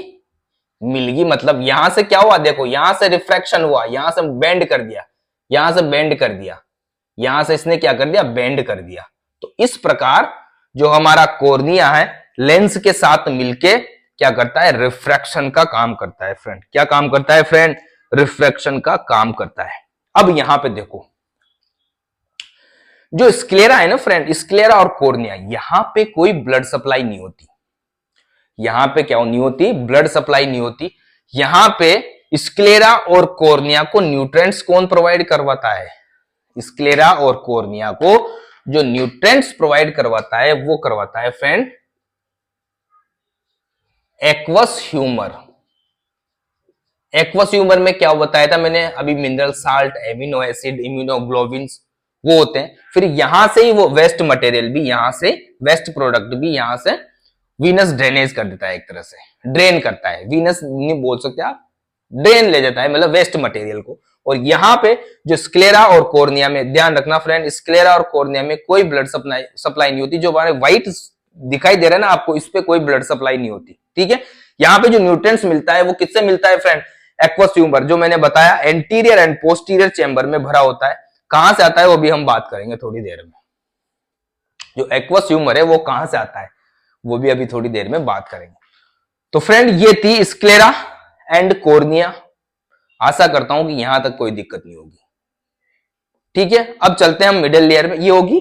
मिल गई। मतलब यहां से क्या हुआ, देखो यहां से रिफ्रैक्शन हुआ, यहां से बेंड कर दिया, यहां से बेंड कर दिया, यहां से इसने क्या कर दिया, बेंड कर दिया। तो इस प्रकार जो हमारा कॉर्निया है लेंस के साथ मिलके क्या करता है, रिफ्रैक्शन का काम करता है फ्रेंड। क्या काम करता है फ्रेंड, रिफ्रैक्शन का काम करता है। अब यहां पे देखो जो स्क्लेरा है ना फ्रेंड, स्क्लेरा और कॉर्निया, यहां पे कोई ब्लड सप्लाई नहीं होती, यहां पे क्या नहीं होती, ब्लड सप्लाई नहीं होती। यहां पे स्क्लेरा और कॉर्निया को न्यूट्रिएंट्स कौन प्रोवाइड करवाता है, स्क्लेरा और कॉर्निया को जो न्यूट्रिएंट्स प्रोवाइड करवाता है वो करवाता है friend aqueous humour. Aqueous humour में क्या बताया था मैंने अभी, mineral salt, amino acid, immunoglobulin वो होते हैं। फिर यहां से ही वो वेस्ट मटेरियल भी, यहां से वेस्ट प्रोडक्ट भी यहां से वीनस ड्रेनेज कर देता है, एक तरह से ड्रेन करता है, वीनस नहीं बोल सकते आप, ड्रेन ले जाता है, मतलब वेस्ट मटेरियल को। और यहां पे जो स्क्लेरा और कॉर्निया में, ध्यान रखना फ्रेंड, स्क्लेरा और कॉर्निया में कोई ब्लड सप्लाई नहीं होती। जो हमारे व्हाइट दिखाई दे रहा है ना आपको, इस पे कोई ब्लड सप्लाई नहीं होती, ठीक है। यहां पे जो न्यूट्रिएंट्स मिलता है वो किससे मिलता है फ्रेंड, एक्वस ह्यूमर, जो मैंने बताया एंटीरियर एंड पोस्टीरियर चेंबर में भरा होता है। कहां से आता है वो भी हम बात करेंगे थोड़ी देर में, जो एक्वस ह्यूमर है वो कहां से आता है वो भी अभी थोड़ी देर में बात करेंगे। तो फ्रेंड ये थी स्क्लेरा एंड कॉर्निया। आशा करता हूं कि यहां तक कोई दिक्कत नहीं होगी, ठीक है। अब चलते हैं हम मिडिल लेयर में। ये होगी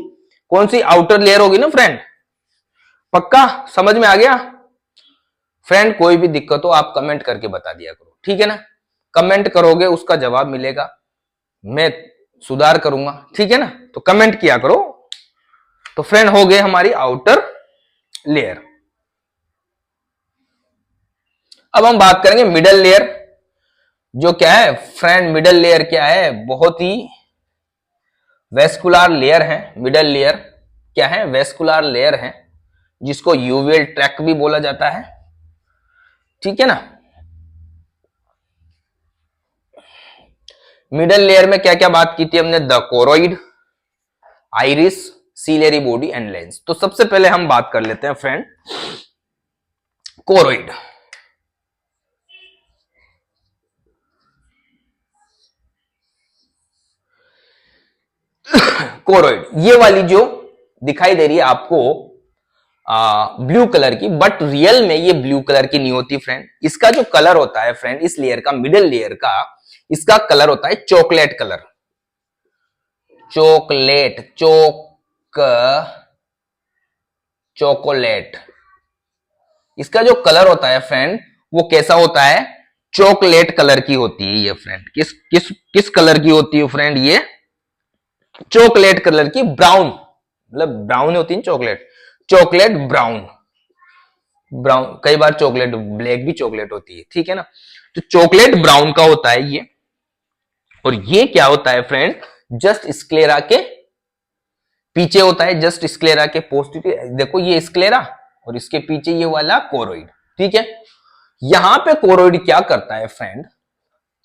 कौन सी, आउटर लेयर होगी ना फ्रेंड, पक्का समझ में आ गया फ्रेंड। कोई भी दिक्कत हो आप कमेंट करके बता दिया करो, ठीक है ना। कमेंट करोगे उसका जवाब मिलेगा, मैं सुधार करूंगा, ठीक है ना। तो कमेंट किया करो। तो फ्रेंड हो गए हमारी आउटर लेयर। अब हम बात करेंगे मिडल लेयर। जो क्या है फ्रेंड, मिडल लेयर क्या है, बहुत ही वेस्कुलर लेयर है। मिडल लेयर क्या है, वेस्कुलर लेयर है, जिसको यूवेल ट्रैक भी बोला जाता है, ठीक है ना। मिडल लेयर में क्या क्या बात की थी हमने, the choroid, iris, ciliary body and lens. तो सबसे पहले हम बात कर लेते हैं फ्रेंड कोरोइड। कोरोइड, ये वाली जो दिखाई दे रही है आपको ब्लू कलर की, बट रियल में ये ब्लू कलर की नहीं होती फ्रेंड। इसका जो कलर होता है फ्रेंड, इस लेयर का, मिडिल लेयर का, इसका कलर होता है चॉकलेट कलर, चॉकलेट, चॉकलेट। इसका जो कलर होता है फ्रेंड वो कैसा होता है, चॉकलेट कलर की होती है ये फ्रेंड। किस किस किस कलर की होती है फ्रेंड, ये चॉकलेट कलर की, ब्राउन, मतलब ब्राउन होती है चॉकलेट, चॉकलेट ब्राउन, ब्राउन, कई बार चॉकलेट ब्लैक भी चॉकलेट होती है, ठीक है ना। तो चॉकलेट ब्राउन का होता है ये। और ये क्या होता है फ्रेंड, जस्ट स्क्लेरा के पीछे होता है, जस्ट स्क्लेरा के पोस्टीरियर। देखो ये स्क्लेरा और इसके पीछे ये वाला कोरोइड, ठीक है। यहां पे कोरोइड क्या करता है फ्रेंड,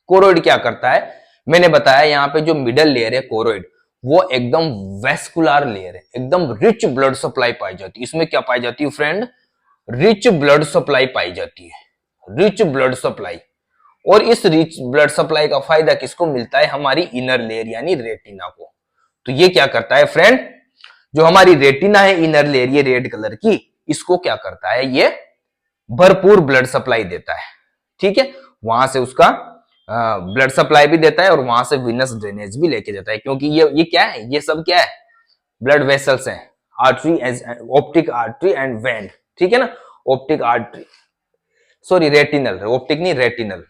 कोरोइड क्या करता है, मैंने बताया यहां पे जो मिडल लेयर है कोरोइड, वो एकदम वेस्कुलर लेयर है, एकदम रिच ब्लड सप्लाई पाई जाती है। इसमें क्या पाई जाती है फ्रेंड, रिच ब्लड सप्लाई पाई जाती है, रिच ब्लड सप्लाई। और इस रिच ब्लड सप्लाई का फायदा किसको मिलता है, हमारी इनर लेयर यानी रेटिना को। तो ये क्या करता है फ्रेंड, जो हमारी रेटिना है इनर लेयर ये रेड कलर की, इसको क्या करता है, ये भरपूर ब्लड सप्लाई देता है। ठीक है, वहां से उसका ब्लड सप्लाई भी देता है और वहां से विनस ड्रेनेज भी लेके जाता है, क्योंकि ये क्या है, ये सब क्या है, ब्लड वेसल्स हैं, artery, optic artery and vein. ठीक है ना, optic artery, sorry retinal, optic नहीं retinal,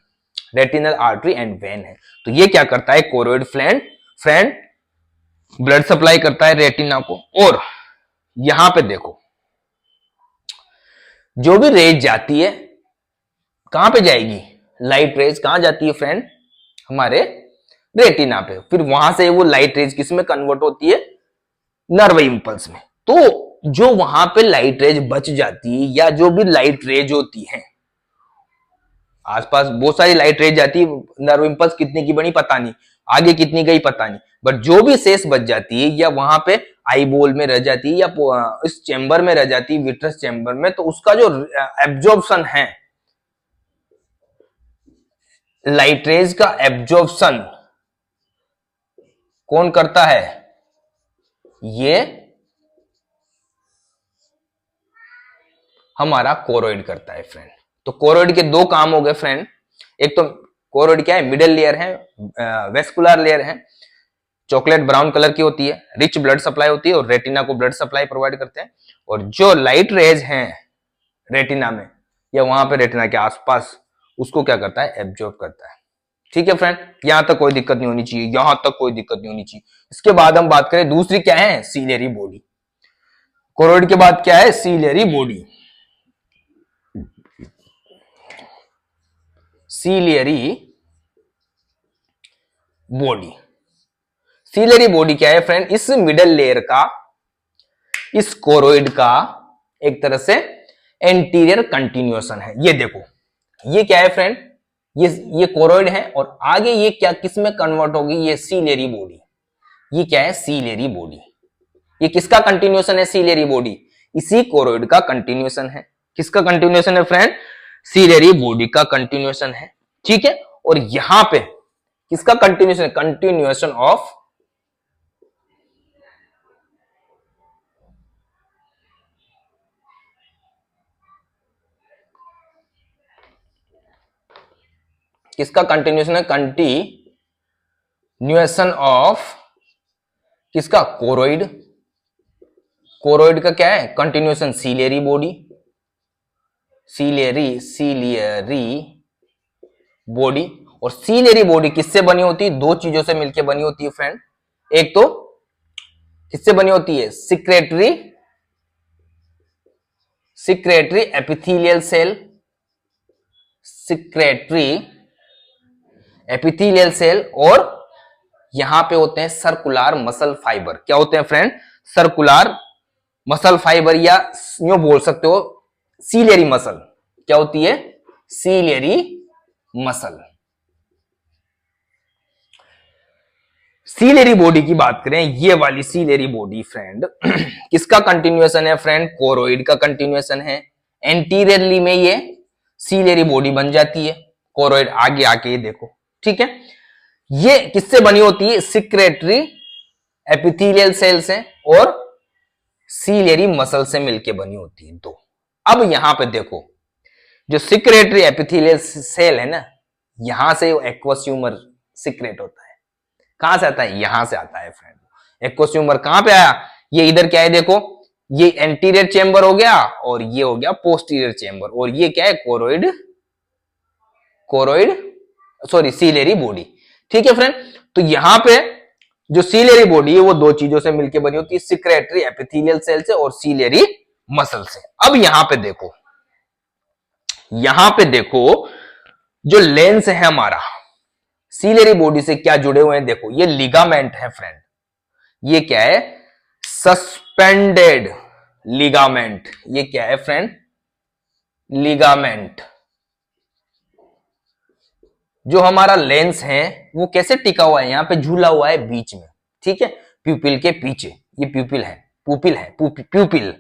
retinal artery and vein है। तो ये क्या करता है कोरोइड फ्रेंड ब्लड सप्लाई करता है रेटिना को। और यहां पे देखो जो भी रेज जाती है कहां पे जाएगी, लाइट रेज कहां जाती है फ्रेंड, हमारे रेटिना पे, फिर वहां से वो लाइट रेज किस में कन्वर्ट होती है, नर्व इंपल्स में। तो जो वहां पे लाइट रेज बच जाती है या जो भी लाइट रेज होती है, आसपास बहुत सारी लाइट रेज जाती है, नर्व इंपल्स कितनी की बनी पता नहीं, आगे कितनी गई पता नहीं, बट जो भी शेष बच जाती है या वहां पे आई बॉल में रह जाती है या इस चेंबर में रह जाती है, विट्रस चेंबर में, तो उसका जो एब्जॉर्प्शन है, लाइट रेज का एब्जॉर्प्शन कौन करता है, ये हमारा कोरोइड करता है फ्रेंड। तो कोरोइड के दो काम हो गए फ्रेंड, एक तो कोरोइड क्या है, मिडल लेयर है, वेस्कुलर लेयर है, चॉकलेट ब्राउन कलर की होती है, रिच ब्लड सप्लाई होती है और रेटिना को ब्लड सप्लाई प्रोवाइड करते हैं। और जो लाइट रेज हैं रेटिना में या वहां पे रेटिना के आसपास, उसको क्या करता है, एब्जॉर्ब करता है। ठीक है फ्रेंड, यहां तक कोई दिक्कत नहीं होनी चाहिए, यहां तक कोई दिक्कत नहीं होनी चाहिए। इसके बाद हम बात करें दूसरी क्या है, सीलियरी बॉडी। कोरोइड के बाद क्या है, ciliary body. Ciliary body, ciliary body क्या है फ्रेंड, इस मिडल लेयर का, इस कोरोइड का एक तरह से एंटीरियर कंटिन्यूएशन है। ये देखो ये क्या है फ्रेंड, ये कोरोइड है और आगे ये क्या किस में कन्वर्ट होगी, ये सीलियरी बॉडी। ये क्या है, सीलियरी बॉडी। ये किसका कंटिन्यूएशन है, सीलियरी बॉडी, इसी कोरोइड का कंटिन्यूएशन है। किसका कंटिन्यूएशन है फ्रेंड, सीलियरी बॉडी का कंटिन्यूएशन है। ठीक है, और यहां पे किसका कंटिन्यूएशन है, कंटिन्यूएशन ऑफ किसका कंटिन्यूएशन है, कंटिन्यूएशन ऑफ किसका, कोरोइड। कोरोइड का क्या है continuation, ciliary body, ciliary body. और सीलियरी बॉडी किससे बनी होती है, दो चीजों से मिलकर बनी होती है फ्रेंड। एक तो किससे बनी होती है, secretory epithelial cell, secretory epithelial cell, और यहां पे होते हैं सर्कुलर मसल फाइबर। क्या होते हैं फ्रेंड, सर्कुलर मसल फाइबर, या यूं बोल सकते हो सीलियरी मसल। क्या होती है, सीलियरी मसल। सीलियरी बॉडी की बात करें, ये वाली सीलियरी बॉडी फ्रेंड किसका कंटिन्यूएशन है फ्रेंड, कोरोइड का कंटिन्यूएशन है। एंटीरियरली में ये सीलियरी बॉडी बन जाती है, कोरोइड आगे आके ये देखो। ठीक है, ये किससे बनी होती है, सिक्रेटरी एपिथेलियल सेल से और सीलियरी मसल से मिलके बनी होती है। तो अब यहां पे देखो जो सिक्रेटरी एपिथेलियल सेल है ना, यहां से एक्वस ह्यूमर सिक्रेट होता है। कहां से आता है, यहां से आता है फ्रेंड। एक्वस ह्यूमर कहां पे आया, ये इधर क्या है देखो, ये एंटीरियर चेंबर हो गया और ये हो गया पोस्टीरियर चेंबर, और ये क्या है, कोरोइड सॉरी सीलियरी बॉडी। ठीक है फ्रेंड, तो यहां पे जो सीलियरी बॉडी है वो दो चीजों से मिलकर बनी होती है, सिक्रेटरी एपिथेलियल सेल से और सीलियरी मसल से। अब यहां पे देखो जो लेंस है हमारा सीलियरी बॉडी से क्या जुड़े हुए हैं, देखो ये लिगामेंट है फ्रेंड। ये क्या है, सस्पेंडेड लिगामेंट। ये क्या है फ्रेंड, लिगामेंट। जो हमारा लेंस है वो कैसे टिका हुआ है, यहां पे झूला हुआ है बीच में, ठीक है, प्यूपिल के पीछे। ये प्यूपिल है, प्यूपिल,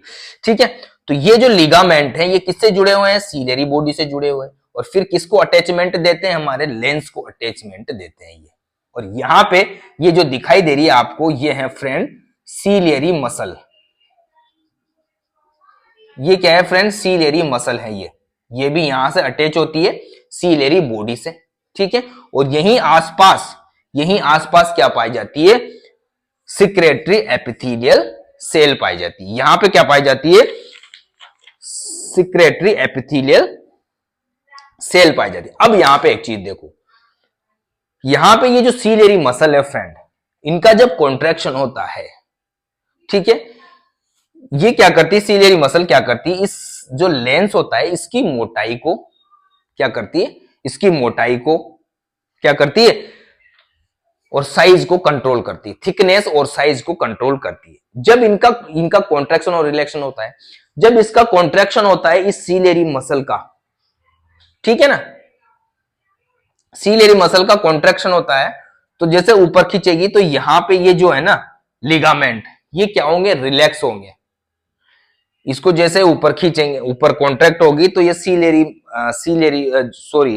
ठीक है। तो ये जो लिगामेंट है ये किससे जुड़े हुए हैं, सीलियरी बॉडी से जुड़े हुए हैं। और फिर किसको अटैचमेंट देते हैं, हमारे लेंस को अटैचमेंट देते हैं ये। और यहां पे ये जो दिखाई दे रही है आपको, ये है फ्रेंड सीलियरी मसल। ये क्या है फ्रेंड, सीलियरी मसल है ये भी यहां से अटैच होती है सीलियरी बॉडी से, ठीक है। और यहीं आसपास क्या पाई जाती है, सिक्रेटरी एपिथेलियल सेल पाई जाती है। यहां पे क्या पाई जाती है, सिक्रेटरी एपिथेलियल सेल पाई जाती है। अब यहां पे एक चीज देखो, यहां पे ये जो सीलियरी मसल है फ्रेंड, इनका जब कॉन्ट्रैक्शन होता है, ठीक है, ये क्या करती है, सीलियरी मसल क्या करती है, इस जो लेंस होता है इसकी मोटाई को क्या करती है, इसकी मोटाई को क्या करती है और साइज को कंट्रोल करती है, थिकनेस और साइज को कंट्रोल करती है। जब इनका कॉन्ट्रैक्शन और रिलैक्शन होता है, जब इसका कॉन्ट्रैक्शन होता है इस सीलियरी मसल का, ठीक है ना, सीलियरी मसल का कॉन्ट्रैक्शन होता है, तो जैसे ऊपर खींचेगी तो यहां पे ये जो है ना लिगामेंट, ये क्या होंगे, रिलैक्स होंगे। इसको जैसे ऊपर खींचेंगे, ऊपर कॉन्ट्रैक्ट होगी तो ये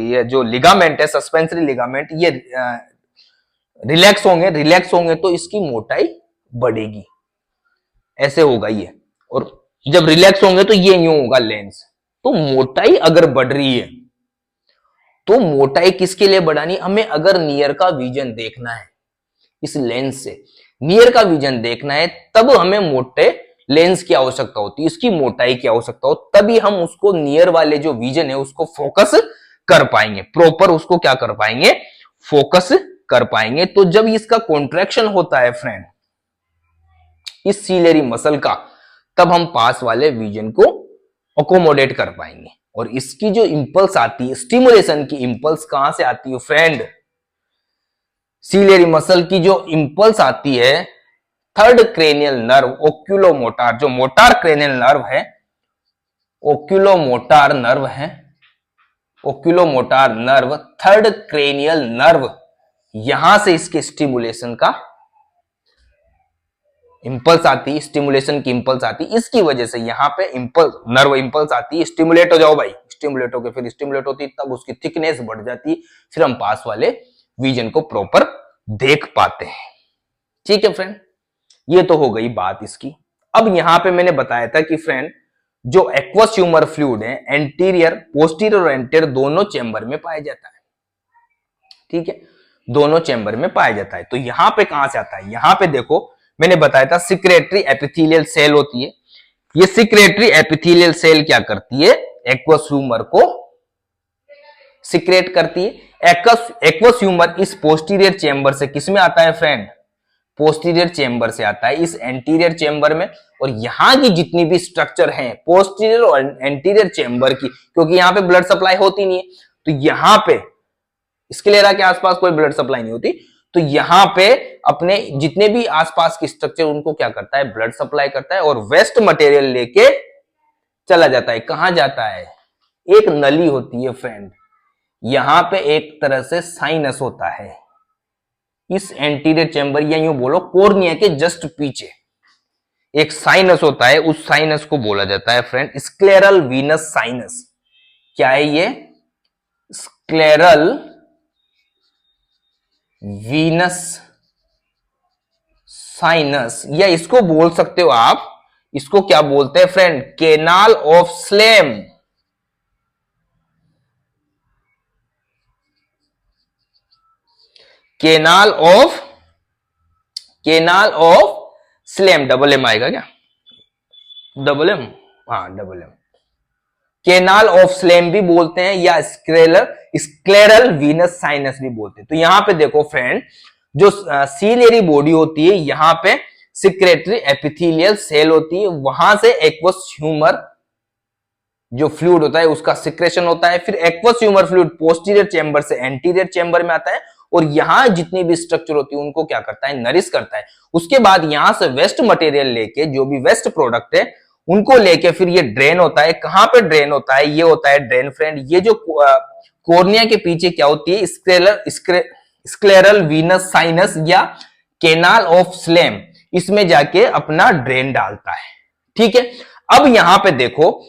ये जो लिगामेंट है, सस्पेंसरी लिगामेंट, ये रिलैक्स होंगे तो इसकी मोटाई बढ़ेगी, ऐसे होगा ये। और जब रिलैक्स होंगे तो ये यूं होगा लेंस। तो मोटाई अगर बढ़ रही है तो मोटाई किसके लिए बढ़ानी, हमें अगर नियर का विजन देखना है, इस लेंस से नियर का विजन देखना है, तब हमें मोटे लेंस की आवश्यकता होती है, इसकी मोटाई की आवश्यकता हो, तभी हम उसको नियर वाले जो विजन है उसको फोकस कर पाएंगे, प्रॉपर उसको क्या कर पाएंगे, फोकस कर पाएंगे। तो जब इसका कॉन्ट्रैक्शन होता है फ्रेंड इस सीलियरी मसल का, तब हम पास वाले विजन को अकोमोडेट कर पाएंगे। और इसकी जो इंपल्स आती है, स्टिमुलेशन की इंपल्स कहां से आती है फ्रेंड, सीलियरी मसल की जो इंपल्स आती है थर्ड क्रेनियल नर्व, ओक्यूलोमोटार, जो मोटार क्रेनियल नर्व है, ओक्यूलोमोटार नर्व, थर्ड क्रेनियल नर्व, यहां से इसके स्टिमुलेशन का इंपल्स आती है, स्टिमुलेशन की इंपल्स आती है। इसकी वजह से यहां पे इंपल्स, नर्व इंपल्स आती है, स्टिमुलेट हो जाओ भाई, स्टिमुलेट होकर फिर स्टिमुलेट होती है, तब उसकी थिकनेस बढ़ जाती है, फिर हम पास वाले विजन को प्रॉपर देख पाते हैं। ठीक है फ्रेंड, ये तो हो गई बात इसकी। अब यहां पे मैंने बताया था कि फ्रेंड जो एक्वस ह्यूमर फ्लूइड है एंटीरियर, पोस्टीरियर और एंटीरियर दोनों चेंबर में पाया जाता है, ठीक है, दोनों चेंबर में पाया जाता है। तो यहां पे कहां से आता है, यहां पे देखो मैंने बताया था सिक्रेटरी एपिथेलियल सेल होती है। ये सिक्रेटरी एपिथेलियल सेल क्या करती है, एक्वस ह्यूमर को सिक्रेट करती है। एक्वस ह्यूमर इस पोस्टीरियर चेंबर से किस में आता है फ्रेंड, पोस्टीरियर चेंबर से आता है इस एंटीरियर चेंबर में। और यहां की जितनी भी स्ट्रक्चर हैं पोस्टीरियर और एंटीरियर चेंबर की, क्योंकि यहां पे ब्लड सप्लाई होती नहीं है, तो यहां पे स्क्लेरा के आसपास कोई ब्लड सप्लाई नहीं होती, तो यहां पे अपने जितने भी आसपास के स्ट्रक्चर उनको क्या करता है, ब्लड सप्लाई करता है और वेस्ट मटेरियल लेके चला जाता है। कहां जाता है, एक नली होती है फ्रेंड, यहां पे एक तरह से साइनस होता है इस एंटीरियर चेंबर, या यूं बोलो कॉर्निया के जस्ट पीछे एक साइनस होता है, उस साइनस को बोला जाता है फ्रेंड स्क्लेरल वीनस साइनस। क्या है ये, स्क्लेरल वीनस साइनस, या इसको बोल सकते हो आप, इसको क्या बोलते हैं friend, canal of Schlemm. Canal of Schlemm, double M आएगा क्या, डबल एम, हाँ double M, canal of Schlemm भी बोलते हैं या स्क्लेरल वीनस साइनस भी बोलते हैं। तो यहां पे देखो फ्रेंड जो सीलियरी बॉडी होती है, यहां पे सिक्रेटरी एपिथेलियल सेल होती है, वहां से एक्वस ह्यूमर जो फ्लूइड होता है उसका सिक्रेशन होता है, फिर aqueous humour fluid posterior chamber से एंटीरियर चेंबर में आता है और यहां जितनी भी स्ट्रक्चर होती है उनको क्या करता है, नरिश करता है। उसके बाद यहां से वेस्ट मटेरियल लेके, जो भी वेस्ट प्रोडक्ट है उनको लेके फिर ये ड्रेन होता है। कहां पे ड्रेन होता है? ये होता है ड्रेन फ्रेंड। ये जो कोर्निया के पीछे क्या होती है? स्क्लेरल वीनस साइनस या केनाल ऑफ स्लेम, इसमें जाके अपना ड्रेन डालता है। ठीक है, अब यहां पे देखो,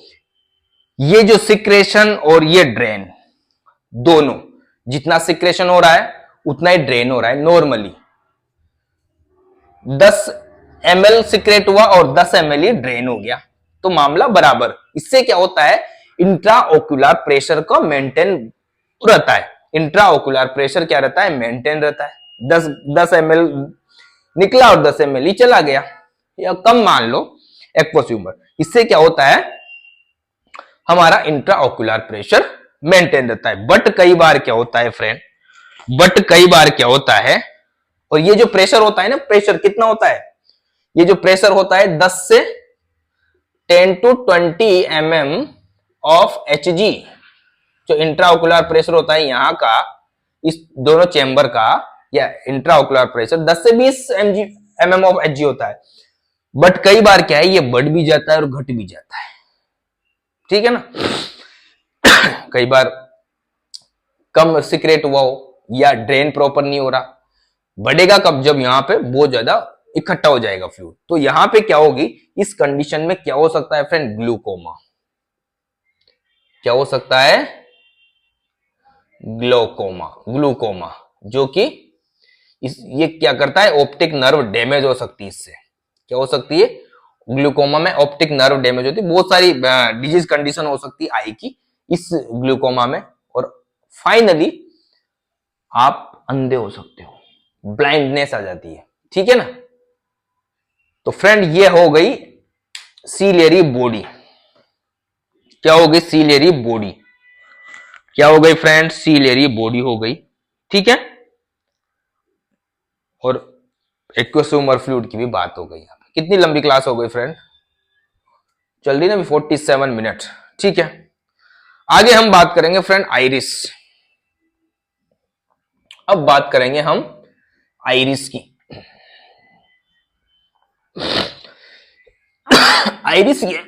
ये जो सिक्रेशन और ये ड्रेन दोनों, जितना सिक्रेशन हो रहा है उतना ही ड्रेन हो रहा है। नॉर्मली 10 ml सिक्रेट हुआ और 10 ml ही ड्रेन हो गया, तो मामला बराबर। इससे क्या होता है? इंट्राओक्युलर प्रेशर का मेंटेन रहता है। इंट्राओक्युलर प्रेशर क्या रहता है? मेंटेन रहता है। 10 ml निकला और 10 ml ही चला गया, या कम मान लो एक्वस ह्यूमर। इससे क्या होता है? हमारा इंट्राओक्युलर प्रेशर मेंटेन रहता है। बट कई बार क्या होता है फ्रेंड, और ये जो प्रेशर होता है ना, प्रेशर कितना होता है? ये जो प्रेशर होता है 10 से 10 to 20 mm ऑफ Hg, जो इंट्राओक्युलर प्रेशर होता है यहां का, इस दोनों चेंबर का, या इंट्राओक्युलर प्रेशर 10 से 20 mm ऑफ Hg होता है। बट कई बार क्या है, ये बढ़ भी जाता है और घट भी जाता है। ठीक है ना? कई बार कम सिक्रेट हुआ हो या ड्रेन प्रॉपर नहीं हो रहा। बढ़ेगा कब? जब यहां पे बहुत ज्यादा इकट्ठा हो जाएगा फ्लूइड। तो यहां पे क्या होगी? इस कंडीशन में क्या हो सकता है फ्रेंड? ग्लूकोमा। क्या हो सकता है? ग्लूकोमा, जो कि ये क्या करता है? ऑप्टिक नर्व डैमेज हो सकती है इससे। क्या हो सकती है? ग्लूकोमा में ऑप्टिक नर्व डैमेज होती है। बहुत सारी डिजीज कंडीशन हो सकती है आई की इस ग्लूकोमा में, और फाइनली आप अंधे हो सकते हो, ब्लाइंडनेस आ जाती है। ठीक है ना? तो फ्रेंड ये हो गई सीलियरी बॉडी। क्या हो गई? Ciliary body. क्या हो गई फ्रेंड? सीलियरी बॉडी हो गई। ठीक है, और एक्वस ह्यूमर फ्लूइड की भी बात हो गई। यहां पे कितनी लंबी क्लास हो गई फ्रेंड? चल रही ना अभी 47 मिनट। ठीक है, आगे हम बात करेंगे फ्रेंड आइरिस। अब बात करेंगे हम आइरिस की। आइरिस ये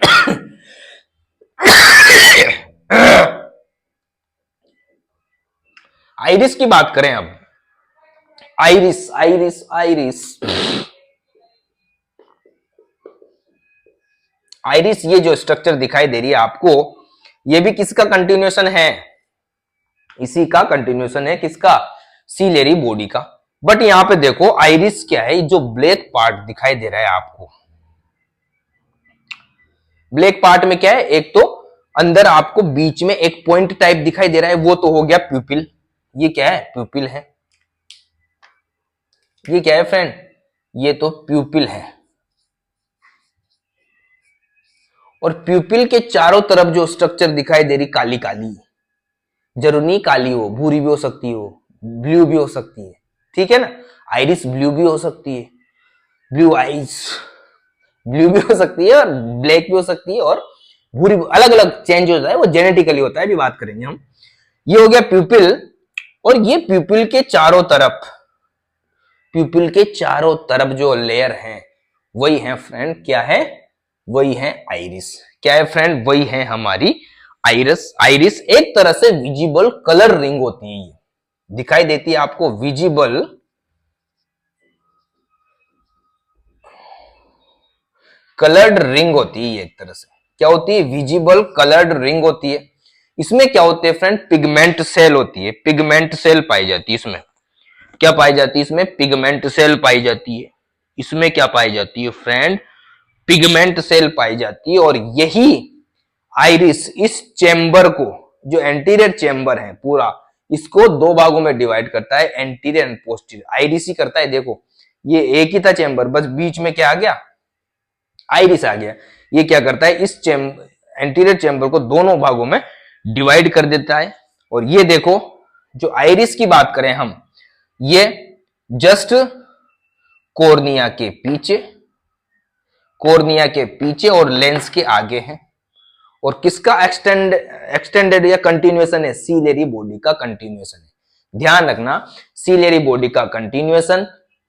आइरिस की बात करें अब। आइरिस आइरिस आइरिस आइरिस, ये जो स्ट्रक्चर दिखाई दे रही है आपको, ये भी किसका कंटिन्यूएशन है? इसी का कंटिन्यूएशन है। किसका? सीलियरी बॉडी का। बट यहां पे देखो आइरिस क्या है, जो ब्लैक पार्ट दिखाई दे रहा है आपको। ब्लैक पार्ट में क्या है? एक तो अंदर आपको बीच में एक पॉइंट टाइप दिखाई दे रहा है, वो तो हो गया प्यूपिल। ये क्या है? प्यूपिल है। ये क्या है फ्रेंड? ये तो प्यूपिल है। और प्यूपिल के चारों तरफ जो स्ट्रक्चर दिखाई दे रही काली काली, जरूरी नहीं काली हो, भूरी भी हो सकती हो, ब्लू भी हो सकती है। ठीक है ना? आइरिस ब्लू भी हो सकती है, ब्लू आइज, ब्लू भी हो सकती है और ब्लैक भी हो सकती है, और भूरी, अलग अलग चेंज होता है, वो जेनेटिकली होता है, भी बात करेंगे हम। ये हो गया प्यूपिल। और ये प्यूपिल के चारों तरफ जो लेयर है वही है फ्रेंड, क्या है? वही है आइरिस। क्या है फ्रेंड? वही है हमारी आइरिस। आइरिस एक तरह से विजिबल कलर रिंग होती है, दिखाई देती है आपको, विजिबल कलर्ड रिंग होती है। एक तरह से क्या होती है? विजिबल कलर्ड रिंग होती है। इसमें क्या होते हैं फ्रेंड? पिगमेंट सेल होती है, पिगमेंट सेल पाई जाती है इसमें। क्या पाई जाती है इसमें? पिगमेंट सेल पाई जाती है। इसमें क्या पाई जाती है फ्रेंड? पिगमेंट सेल पाई जाती है। और यही आइरिस इस चेंबर को, जो एंटीरियर चेंबर है पूरा, इसको दो भागों में डिवाइड करता है, एंटीरियर एंड पोस्टीरियर। आइरिस ही करता है। देखो ये एक ही था चेंबर, बस बीच में क्या आ गया? आइरिस आ गया। ये क्या करता है? इस एंटीरियर चेंबर को दोनों भागों में डिवाइड कर देता है। और ये देखो, जो आइरिस की बात करें हम, ये जस्ट कॉर्निया के पीछे और लेंस के आगे है। और किसका एक्सटेंडेड या कंटिन्यूएशन है? सीलियरी बॉडी का कंटिन्यूएशन है। ध्यान रखना, सीलियरी बॉडी का कंटिन्यूएशन,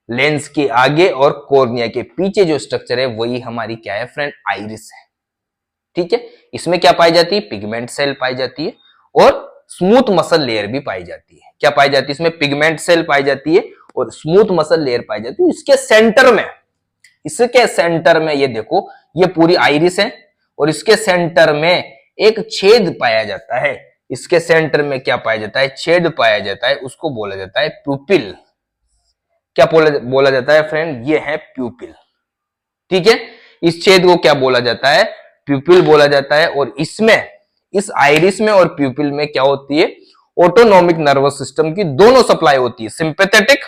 लेंस के आगे और कॉर्निया के पीछे जो स्ट्रक्चर है वही हमारी क्या है फ्रेंड? आइरिस है। ठीक है, इसमें क्या पाई जाती है, पिगमेंट सेल पाई जाती है और स्मूथ मसल लेयर भी पाई जाती है। क्या पाई जाती है, इसमें पिगमेंट सेल पाई जाती है और स्मूथ मसल लेयर पाई जाती है। इसके सेंटर में ये देखो, ये पूरी आइरिस है और इसके सेंटर में एक छेद पाया जाता है। इसके सेंटर में क्या पाया जाता है, छेद पाया जाता है, उसको बोला जाता है प्यूपिल। क्या बोला जाता है फ्रेंड, ये है प्यूपिल। ठीक है, इस छेद को क्या बोला जाता है, प्यूपिल बोला जाता है। और इसमें, इस आइरिस में और प्यूपिल में क्या होती है, ऑटोनॉमिक नर्वस सिस्टम की दोनों सप्लाई होती है, sympathetic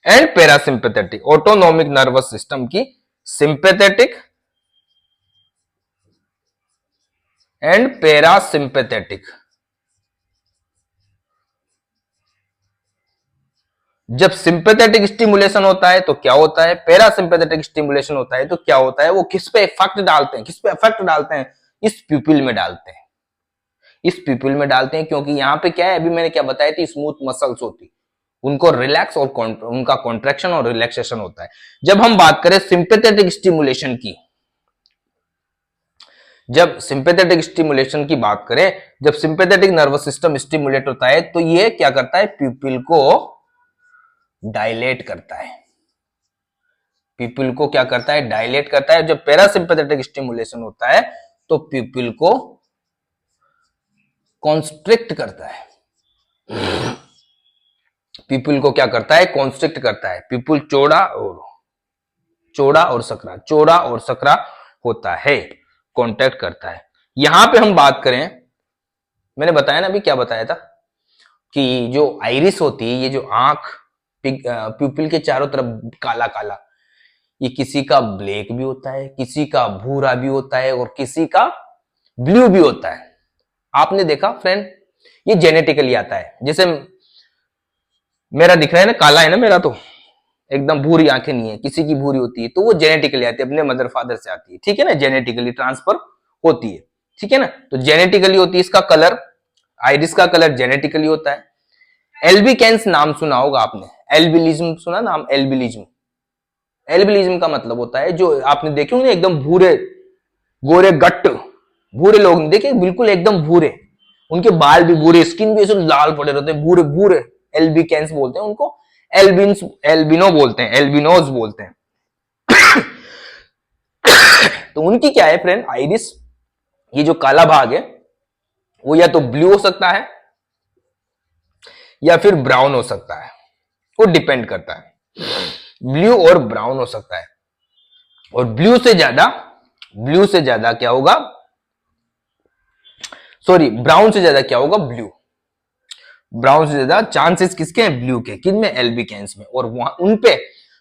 and parasympathetic. Autonomic nervous system की सिंपैथेटिक एंड पैरासिम्पैथेटिक। जब सिंपैथेटिक स्टिमुलेशन होता है तो क्या होता है, पैरासिम्पैथेटिक स्टिमुलेशन होता है तो क्या होता है, वो किस पे इफेक्ट डालते हैं, किस पे इफेक्ट डालते हैं, इस प्यूपिल में डालते हैं। इस प्यूपिल में डालते हैं क्योंकि यहां पे क्या है, अभी मैंने क्या बताया थी, स्मूथ मसल्स होती, उनको रिलैक्स और उनका कॉन्ट्रैक्शन और रिलैक्सेशन होता है। जब हम बात करें सिंपैथेटिक स्टिमुलेशन की, जब सिंपैथेटिक स्टिमुलेशन की बात करें, जब सिंपैथेटिक नर्वस सिस्टम स्टिमुलेट होता है तो ये क्या करता है, प्यूपिल को डायलेट करता है। प्यूपिल को क्या करता है, डायलेट करता है। जब पैरासिम्पैथेटिक स्टिमुलेशन होता है तो प्यूपिल को कॉन्स्ट्रिक्ट करता है। प्यूपिल को क्या करता है, कॉन्स्ट्रिक्ट करता है। प्यूपिल चौड़ा और सकरा होता है, कॉन्टैक्ट करता है। यहां पे हम बात करें, मैंने बताया ना अभी, क्या बताया था कि जो आइरिस होती है, ये जो आंख प्यूपिल के चारों तरफ काला काला, ये किसी का ब्लैक भी होता है, किसी का भूरा भी होता है और किसी का ब्लू भी होता है। आपने देखा फ्रेंड, ये जेनेटिकली आता है। जैसे मेरा दिख रहा है ना, काला है ना मेरा, तो एकदम भूरी आंखें नहीं है, किसी की भूरी होती है, तो वो जेनेटिकली आती है, अपने मदर फादर से आती है। ठीक है ना, जेनेटिकली ट्रांसफर होती है। ठीक है ना, तो जेनेटिकली होती है। इसका कलर, आइरिस का कलर जेनेटिकली होता है। एल्बिकेंस नाम सुना होगा आपने, एल्बिलिज्म सुना नाम, एल्बिलिज्म। एल्बिलिज्म का मतलब होता है, जो आपने देखे होंगे एकदम भूरे गोरे गट्ट भूरे लोग देखे, बिल्कुल एकदम भूरे, उनके बाल भी भूरे, स्किन भी ऐसे लाल पड़े रहते हैं, भूरे भूरे, एल्बिकेंस बोलते हैं उनको। एल्बिनो बोलते हैं, एल्बिनोज बोलते हैं। तो उनकी क्या है फ्रेंड, आइरिस, ये जो काला भाग है वो या तो ब्लू हो सकता है या फिर ब्राउन हो सकता है, वो डिपेंड करता है। ब्लू और ब्राउन हो सकता है, और ब्लू से ज्यादा क्या होगा, सॉरी, ब्राउन से ज्यादा क्या होगा, ब्लू। ब्राउन से ज्यादा चांसेस किसके हैं, ब्लू के। किन में, एल्बिकेंस में। और वहां उनपे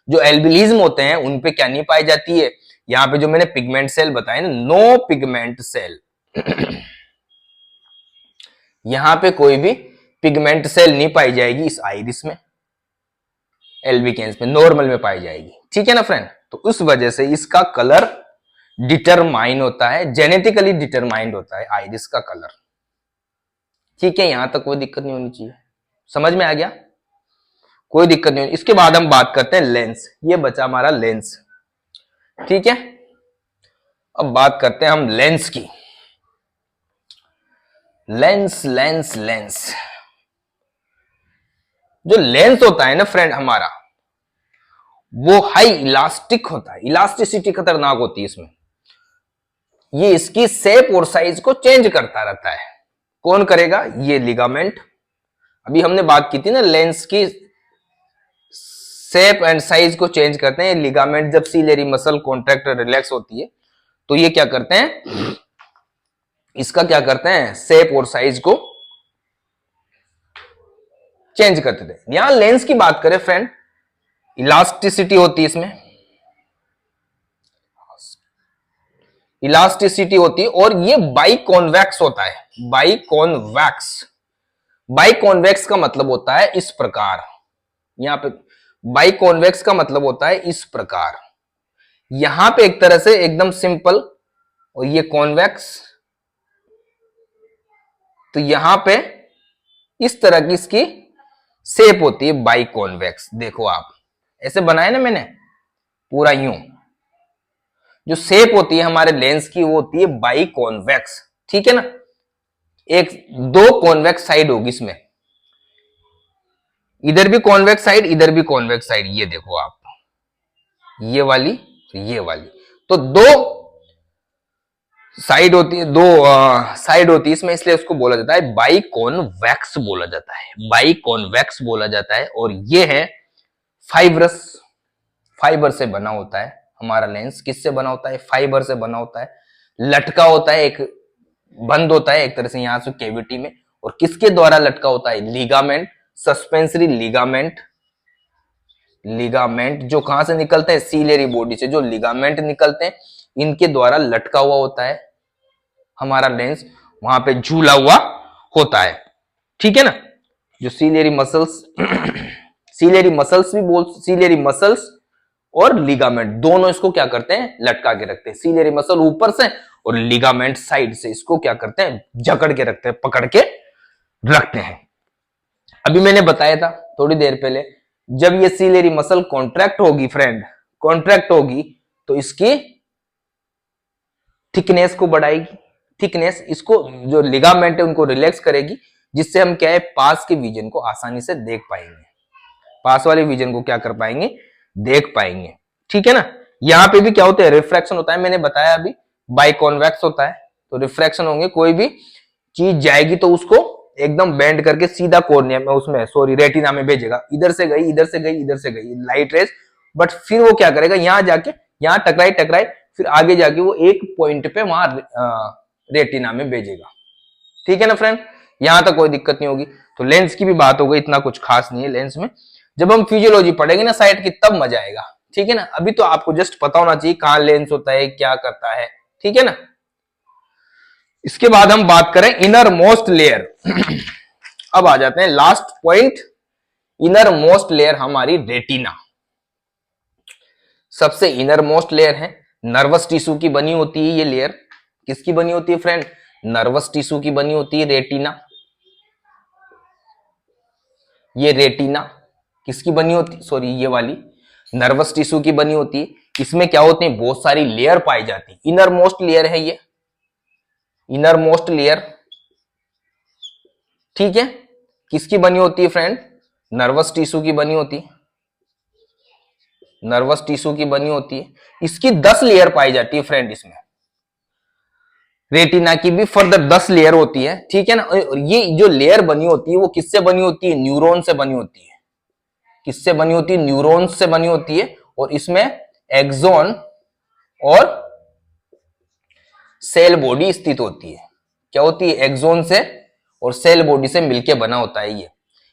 जो एल्बिलिज्म होते हैं उनपे क्या नहीं पाई जाती है, यहां पे जो मैंने पिगमेंट सेल बताए ना, नो पिगमेंट सेल। यहां पे कोई भी पिगमेंट सेल नहीं पाई जाएगी इस आइरिस में, एल्बिकेंस में नॉर्मल में पाई जाएगी। ठीक है ना फ्रेंड, तो उस वजह से इसका कलर डिटरमाइन होता है, जेनेटिकली डिटरमाइंड होता है आइरिस का कलर। ठीक है, यहां तक कोई दिक्कत नहीं होनी चाहिए, समझ में आ गया, कोई दिक्कत नहीं होनी। इसके बाद हम बात करते हैं लेंस, ये बचा हमारा लेंस। ठीक है, अब बात करते हैं हम लेंस की। लेंस लेंस लेंस, जो लेंस होता है ना फ्रेंड हमारा, वो हाई इलास्टिक होता है, इलास्टिसिटी खतरनाक होती है इसमें। ये इसकी शेप और साइज को चेंज करता रहता है। कौन करेगा, ये लिगामेंट। अभी हमने बात की थी ना, लेंस की शेप एंड साइज को चेंज करते हैं लिगामेंट। जब सीलियरी मसल कॉन्ट्रैक्ट रिलैक्स होती है तो ये क्या करते हैं, इसका क्या करते हैं, शेप और साइज को चेंज करते थे। यहां लेंस की बात करें फ्रेंड, इलास्टिसिटी होती है इसमें, इलास्टिसिटी होती है, और ये बाइकॉन्वेक्स होता है, बाइकॉन्वेक्स। बाइकॉन्वेक्स का मतलब होता है इस प्रकार, यहां पे बाइकॉन्वेक्स का मतलब होता है इस प्रकार। यहां पे एक तरह से एकदम सिंपल, और ये कॉन्वेक्स, तो यहां पे इस तरह की इसकी शेप होती है बाइकॉन्वेक्स। देखो आप ऐसे बनाए ना मैंने पूरा यूं, जो शेप होती है हमारे लेंस की वो होती है बाई कॉन्वेक्स, ठीक है ना। एक दो कॉन्वेक्स साइड होगी इसमें, इधर भी कॉन्वेक्स साइड, इधर भी कॉन्वेक्स साइड, ये देखो आप, ये वाली ये वाली, तो दो साइड होती है, दो साइड होती है इसमें, इसलिए उसको बोला जाता है बाई कॉन्वेक्स बोला जाता है, बाई कॉन्वेक्स बोला जाता है। और ये है फाइबरस, फाइबर से बना होता है हमारा लेंस। किससे बना होता है? फाइबर से बना होता है, लटका होता है, एक बंद होता है एक तरह से यहां से कैविटी में। और किसके द्वारा लटका होता है? लिगामेंट, सस्पेंसरी लिगामेंट, लिगामेंट जो कहां से निकलते हैं? सीलियरी बॉडी से जो लिगामेंट निकलते हैं इनके द्वारा लटका हुआ होता है हमारा लेंस, वहां पे झूला हुआ होता है, ठीक है ना। जो सीलियरी मसल्स सीलियरी मसल्स भी बोल, सीलियरी मसल्स और लिगामेंट दोनों इसको क्या करते हैं? लटका के रखते हैं। सीलियरी मसल ऊपर से और लिगामेंट साइड से इसको क्या करते हैं? जकड़ के रखते हैं, पकड़ के रखते हैं। अभी मैंने बताया था थोड़ी देर पहले, जब ये सीलियरी मसल कॉन्ट्रैक्ट होगी फ्रेंड, कॉन्ट्रैक्ट होगी तो इसकी थिकनेस को बढ़ाएगी, थिकनेस इसको जो लिगामेंट है उनको रिलैक्स करेगी, जिससे हम क्या है? पास के विजन को आसानी से देख पाएंगे, पास वाले विजन को क्या कर पाएंगे? देख पाएंगे, ठीक है ना। यहां पे भी क्या होता है? रिफ्रैक्शन होता है, मैंने बताया अभी बाई कॉन्वेक्स होता है, तो रिफ्रैक्शन होंगे, कोई भी चीज जाएगी तो उसको एकदम बेंड करके सीधा कॉर्निया में, उसमें सॉरी रेटिना में भेजेगा, इधर से गई, इधर से गई, इधर से गई लाइट रेस, बट फिर वो क्या करेगा? यहां जाके यहां टकराई टकराई, फिर आगे जाके वो एक पॉइंट पे वहां रेटिना में भेजेगा, ठीक है ना फ्रेंड। यहां तक कोई दिक्कत नहीं होगी। तो लेंस की भी बात हो गई, इतना कुछ खास नहीं है लेंस में। जब हम फिजियोलॉजी पढ़ेंगे ना साइट की, तब मजा आएगा, ठीक है ना। अभी तो आपको जस्ट पता होना चाहिए कहां लेंस होता है, क्या करता है, ठीक है ना। इसके बाद हम बात करें इनर मोस्ट लेयर अब आ जाते हैं last point, inner most layer हमारी रेटिना। सबसे इनर मोस्ट लेयर है, नर्वस टिश्यू की बनी होती है ये लेयर। किसकी बनी होती है फ्रेंड? नर्वस टिश्यू की बनी होती है रेटिना। ये रेटिना किसकी बनी होती? सॉरी ये वाली नर्वस टिश्यू की बनी होती है। इसमें क्या होते हैं? बहुत सारी लेयर पाई जाती है। इनर मोस्ट लेयर है ये, इनर मोस्ट लेयर, ठीक है। किसकी बनी होती है फ्रेंड? नर्वस टिश्यू की बनी होती है, नर्वस टिश्यू की बनी होती है। इसकी 10 लेयर पाई जाती है फ्रेंड इसमें। रेटिना की भी फर्दर 10 लेयर होती है, ठीक है ना। और ये जो लेयर बनी होती है वो किससे बनी होती है? न्यूरॉन से बनी होती है। किससे बनी होती है? न्यूरॉन्स से बनी होती है। और इसमें एक्सॉन और सेल बॉडी स्थित होती है। क्या होती है? एक्सॉन से और सेल बॉडी से मिलकर बना होता है ये।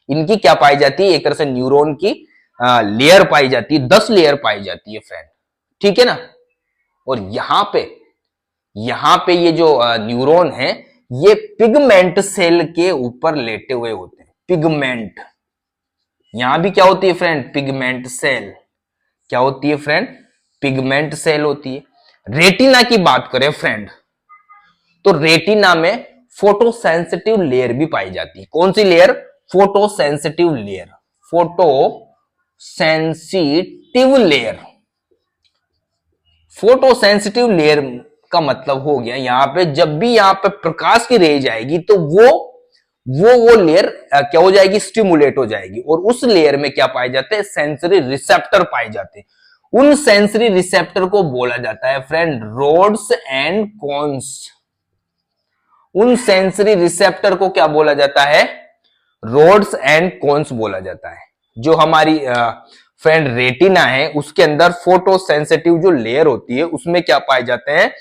इनकी क्या पाई जाती है? एक तरह से न्यूरॉन की लेयर पाई जाती है, 10 लेयर पाई जाती है फ्रेंड, ठीक है ना। और यहां पे ये जो न्यूरॉन है ये पिगमेंट सेल के ऊपर लेटे हुए होते हैं। पिगमेंट, यहां भी क्या होती है फ्रेंड? Pigment cell. क्या होती है फ्रेंड? पिगमेंट सेल होती है। रेटिना की बात करें फ्रेंड, तो रेटिना में फोटो सेंसिटिव लेयर भी पाई जाती है। कौन सी layer? Photosensitive layer, photosensitive layer. Photosensitive layer का मतलब हो गया यहां पे जब भी यहां पे प्रकाश की रेज आएगी तो वो लेयर क्या हो जाएगी? स्टिमुलेट हो जाएगी। और उस लेयर में क्या पाए जाते हैं? सेंसरी रिसेप्टर पाए जाते हैं। उन सेंसरी रिसेप्टर को बोला जाता है फ्रेंड रोड्स एंड कोन्स। उन सेंसरी रिसेप्टर को क्या बोला जाता है? रोड्स एंड कोन्स बोला जाता है। जो हमारी फ्रेंड रेटिना है उसके अंदर फोटो सेंसिटिव जो लेयर होती है उसमें क्या पाए जाते हैं?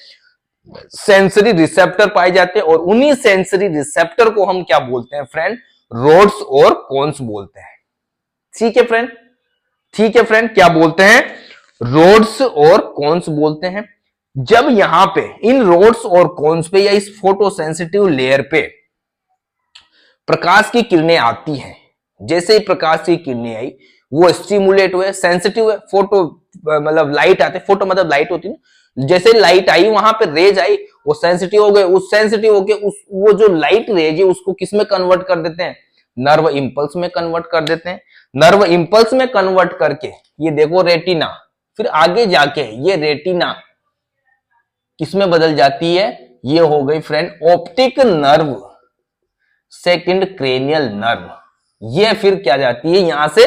सेंसरी रिसेप्टर पाए जाते हैं। और उन्हीं सेंसरी रिसेप्टर को हम क्या बोलते हैं फ्रेंड? रोड्स और कोन्स बोलते हैं, ठीक है फ्रेंड। ठीक है फ्रेंड, क्या बोलते हैं? रोड्स और कोन्स बोलते हैं। जब यहां पे इन रोड्स और कोन्स पे या इस फोटो सेंसिटिव लेयर पे प्रकाश की किरणें आती हैं, जैसे ही प्रकाश की किरणें आई वो स्टिमुलेट हुए, सेंसिटिव है। फोटो मतलब लाइट आते, फोटो मतलब लाइट होती है, जैसे लाइट आई वहां पे रेज आई वो सेंसिटिव हो गए। उस सेंसिटिव होके उस वो जो लाइट रेज है उसको किस में कन्वर्ट कर देते हैं? नर्व इंपल्स में कन्वर्ट कर देते हैं। नर्व इंपल्स में कन्वर्ट करके ये देखो रेटिना, फिर आगे जाके ये रेटिना किसमें बदल जाती है? ये हो गई friend optic nerve, second cranial nerve. ये फिर क्या जाती है, यहां से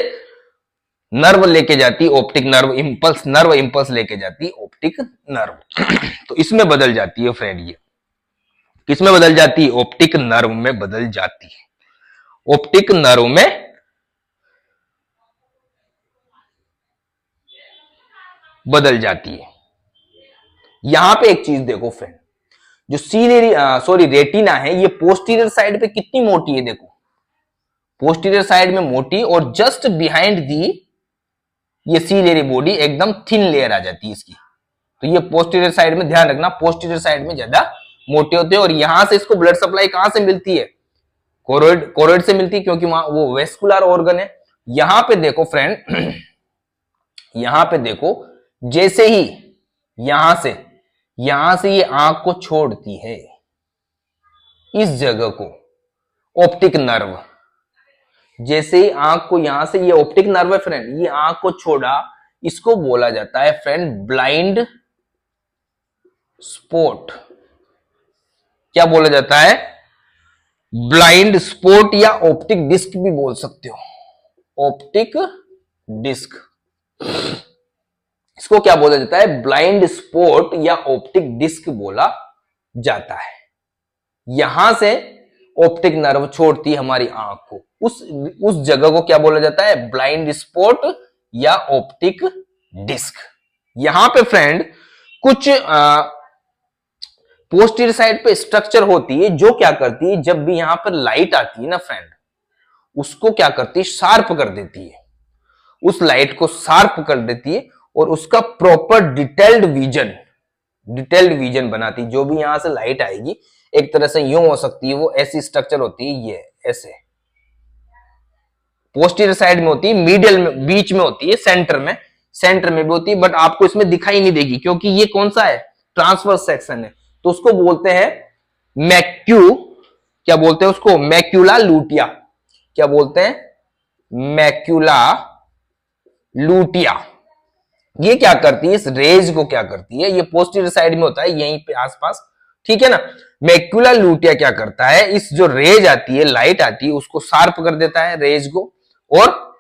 नर्व लेके जाती है, ऑप्टिक नर्व इंपल्स लेके जाती है ऑप्टिक नर्व। तो इसमें बदल जाती है फ्रेंड, ये किसमें बदल जाती है? ऑप्टिक नर्व में बदल जाती है, ऑप्टिक नर्व में बदल जाती है। यहां पे एक चीज देखो फ्रेंड, जो सीनियरी रेटिना है, ये पोस्टीरियर साइड पे कितनी मोटी है, देखो पोस्टीरियर साइड में मोटी, और जस्ट बिहाइंड दी ये सीनियरी बॉडी एकदम थिन लेयर आ जाती है इसकी। तो ये पोस्टीरियर साइड में ध्यान रखना, पोस्टीरियर साइड में ज्यादा मोटे होते हैं। और यहां से इसको ब्लड सप्लाई कहां से मिलती है? कोरोइड से मिलती है, क्योंकि वहां वो वेस्कुलर ऑर्गन है। यहां पे देखो फ्रेंड, यहां पे देखो, जैसे ही यहां से ये आंख को छोड़ती है, इस जगह को ऑप्टिक नर्व, जैसे ही आंख को यहां से, ये ऑप्टिक नर्व है फ्रेंड, ये आंख को छोड़ा, इसको बोला जाता है फ्रेंड ब्लाइंड स्पॉट। क्या बोला जाता है? ब्लाइंड स्पॉट, या ऑप्टिक डिस्क भी बोल सकते हो, ऑप्टिक डिस्क। इसको क्या बोला जाता है? ब्लाइंड स्पॉट या ऑप्टिक डिस्क बोला जाता है। यहां से ऑप्टिक नर्व छोड़ती है हमारी आंख को, उस जगह को क्या बोला जाता है? ब्लाइंड स्पॉट या ऑप्टिक डिस्क। यहां पे फ्रेंड कुछ पोस्टीरियर साइड पे स्ट्रक्चर होती है, जो क्या करती है, जब भी यहां पर लाइट आती है ना फ्रेंड, उसको क्या करती है? शार्प कर देती है, उस लाइट को शार्प कर देती है, और उसका प्रॉपर डिटेल्ड विजन बनाती है। जो भी यहां से लाइट आएगी, एक तरह से यूं हो सकती है, वो ऐसी स्ट्रक्चर होती है, ये ऐसे पोस्टीरियर साइड में होती है, मीडियल में, बीच में होती है, सेंटर में भी होती है, बट आपको इसमें दिखाई नहीं देगी, क्योंकि ये कौन सा है? ट्रांसवर्स सेक्शन है। तो उसको बोलते हैं क्या बोलते हैं उसको? मैक्यूला लूटिया। क्या बोलते हैं? मैक्यूला लूटिया। ये क्या करती है? इस रेज को क्या करती है? ये पोस्टीरियर साइड में होता है, यहीं पे आसपास, ठीक है ना। मैक्यूला लूटिया क्या करता है? इस जो रेज आती है, लाइट आती है, उसको शार्प कर देता है रेज को, और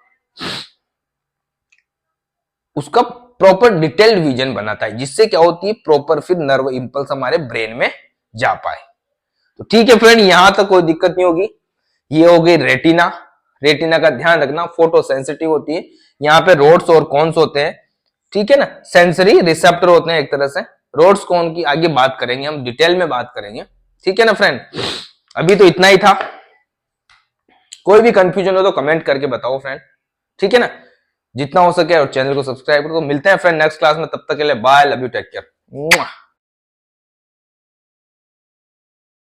उसका प्रॉपर डिटेल्ड विजन बनाता है, जिससे क्या होती है? प्रॉपर फिर नर्व इंपल्स हमारे ब्रेन में जा पाए। तो ठीक है फ्रेंड, यहां तक कोई दिक्कत नहीं होगी। ये हो गई रेटिना। रेटिना का ध्यान रखना, फोटो सेंसिटिव होती है। यहाँ पे रोड्स और कॉन्स होते हैं, ठीक है ना, सेंसरी रिसेप्टर होते हैं एक तरह से। रोड्स कॉन की आगे बात करेंगे, हम डिटेल में बात करेंगे, ठीक है ना फ्रेंड। अभी तो इतना ही था, कोई भी कंफ्यूजन हो तो कमेंट करके बताओ फ्रेंड, ठीक है ना, जितना हो सके, और चैनल को सब्सक्राइब करो। मिलते हैं फ्रेंड नेक्स्ट क्लास में, तब तक के लिए bye, love you, take care.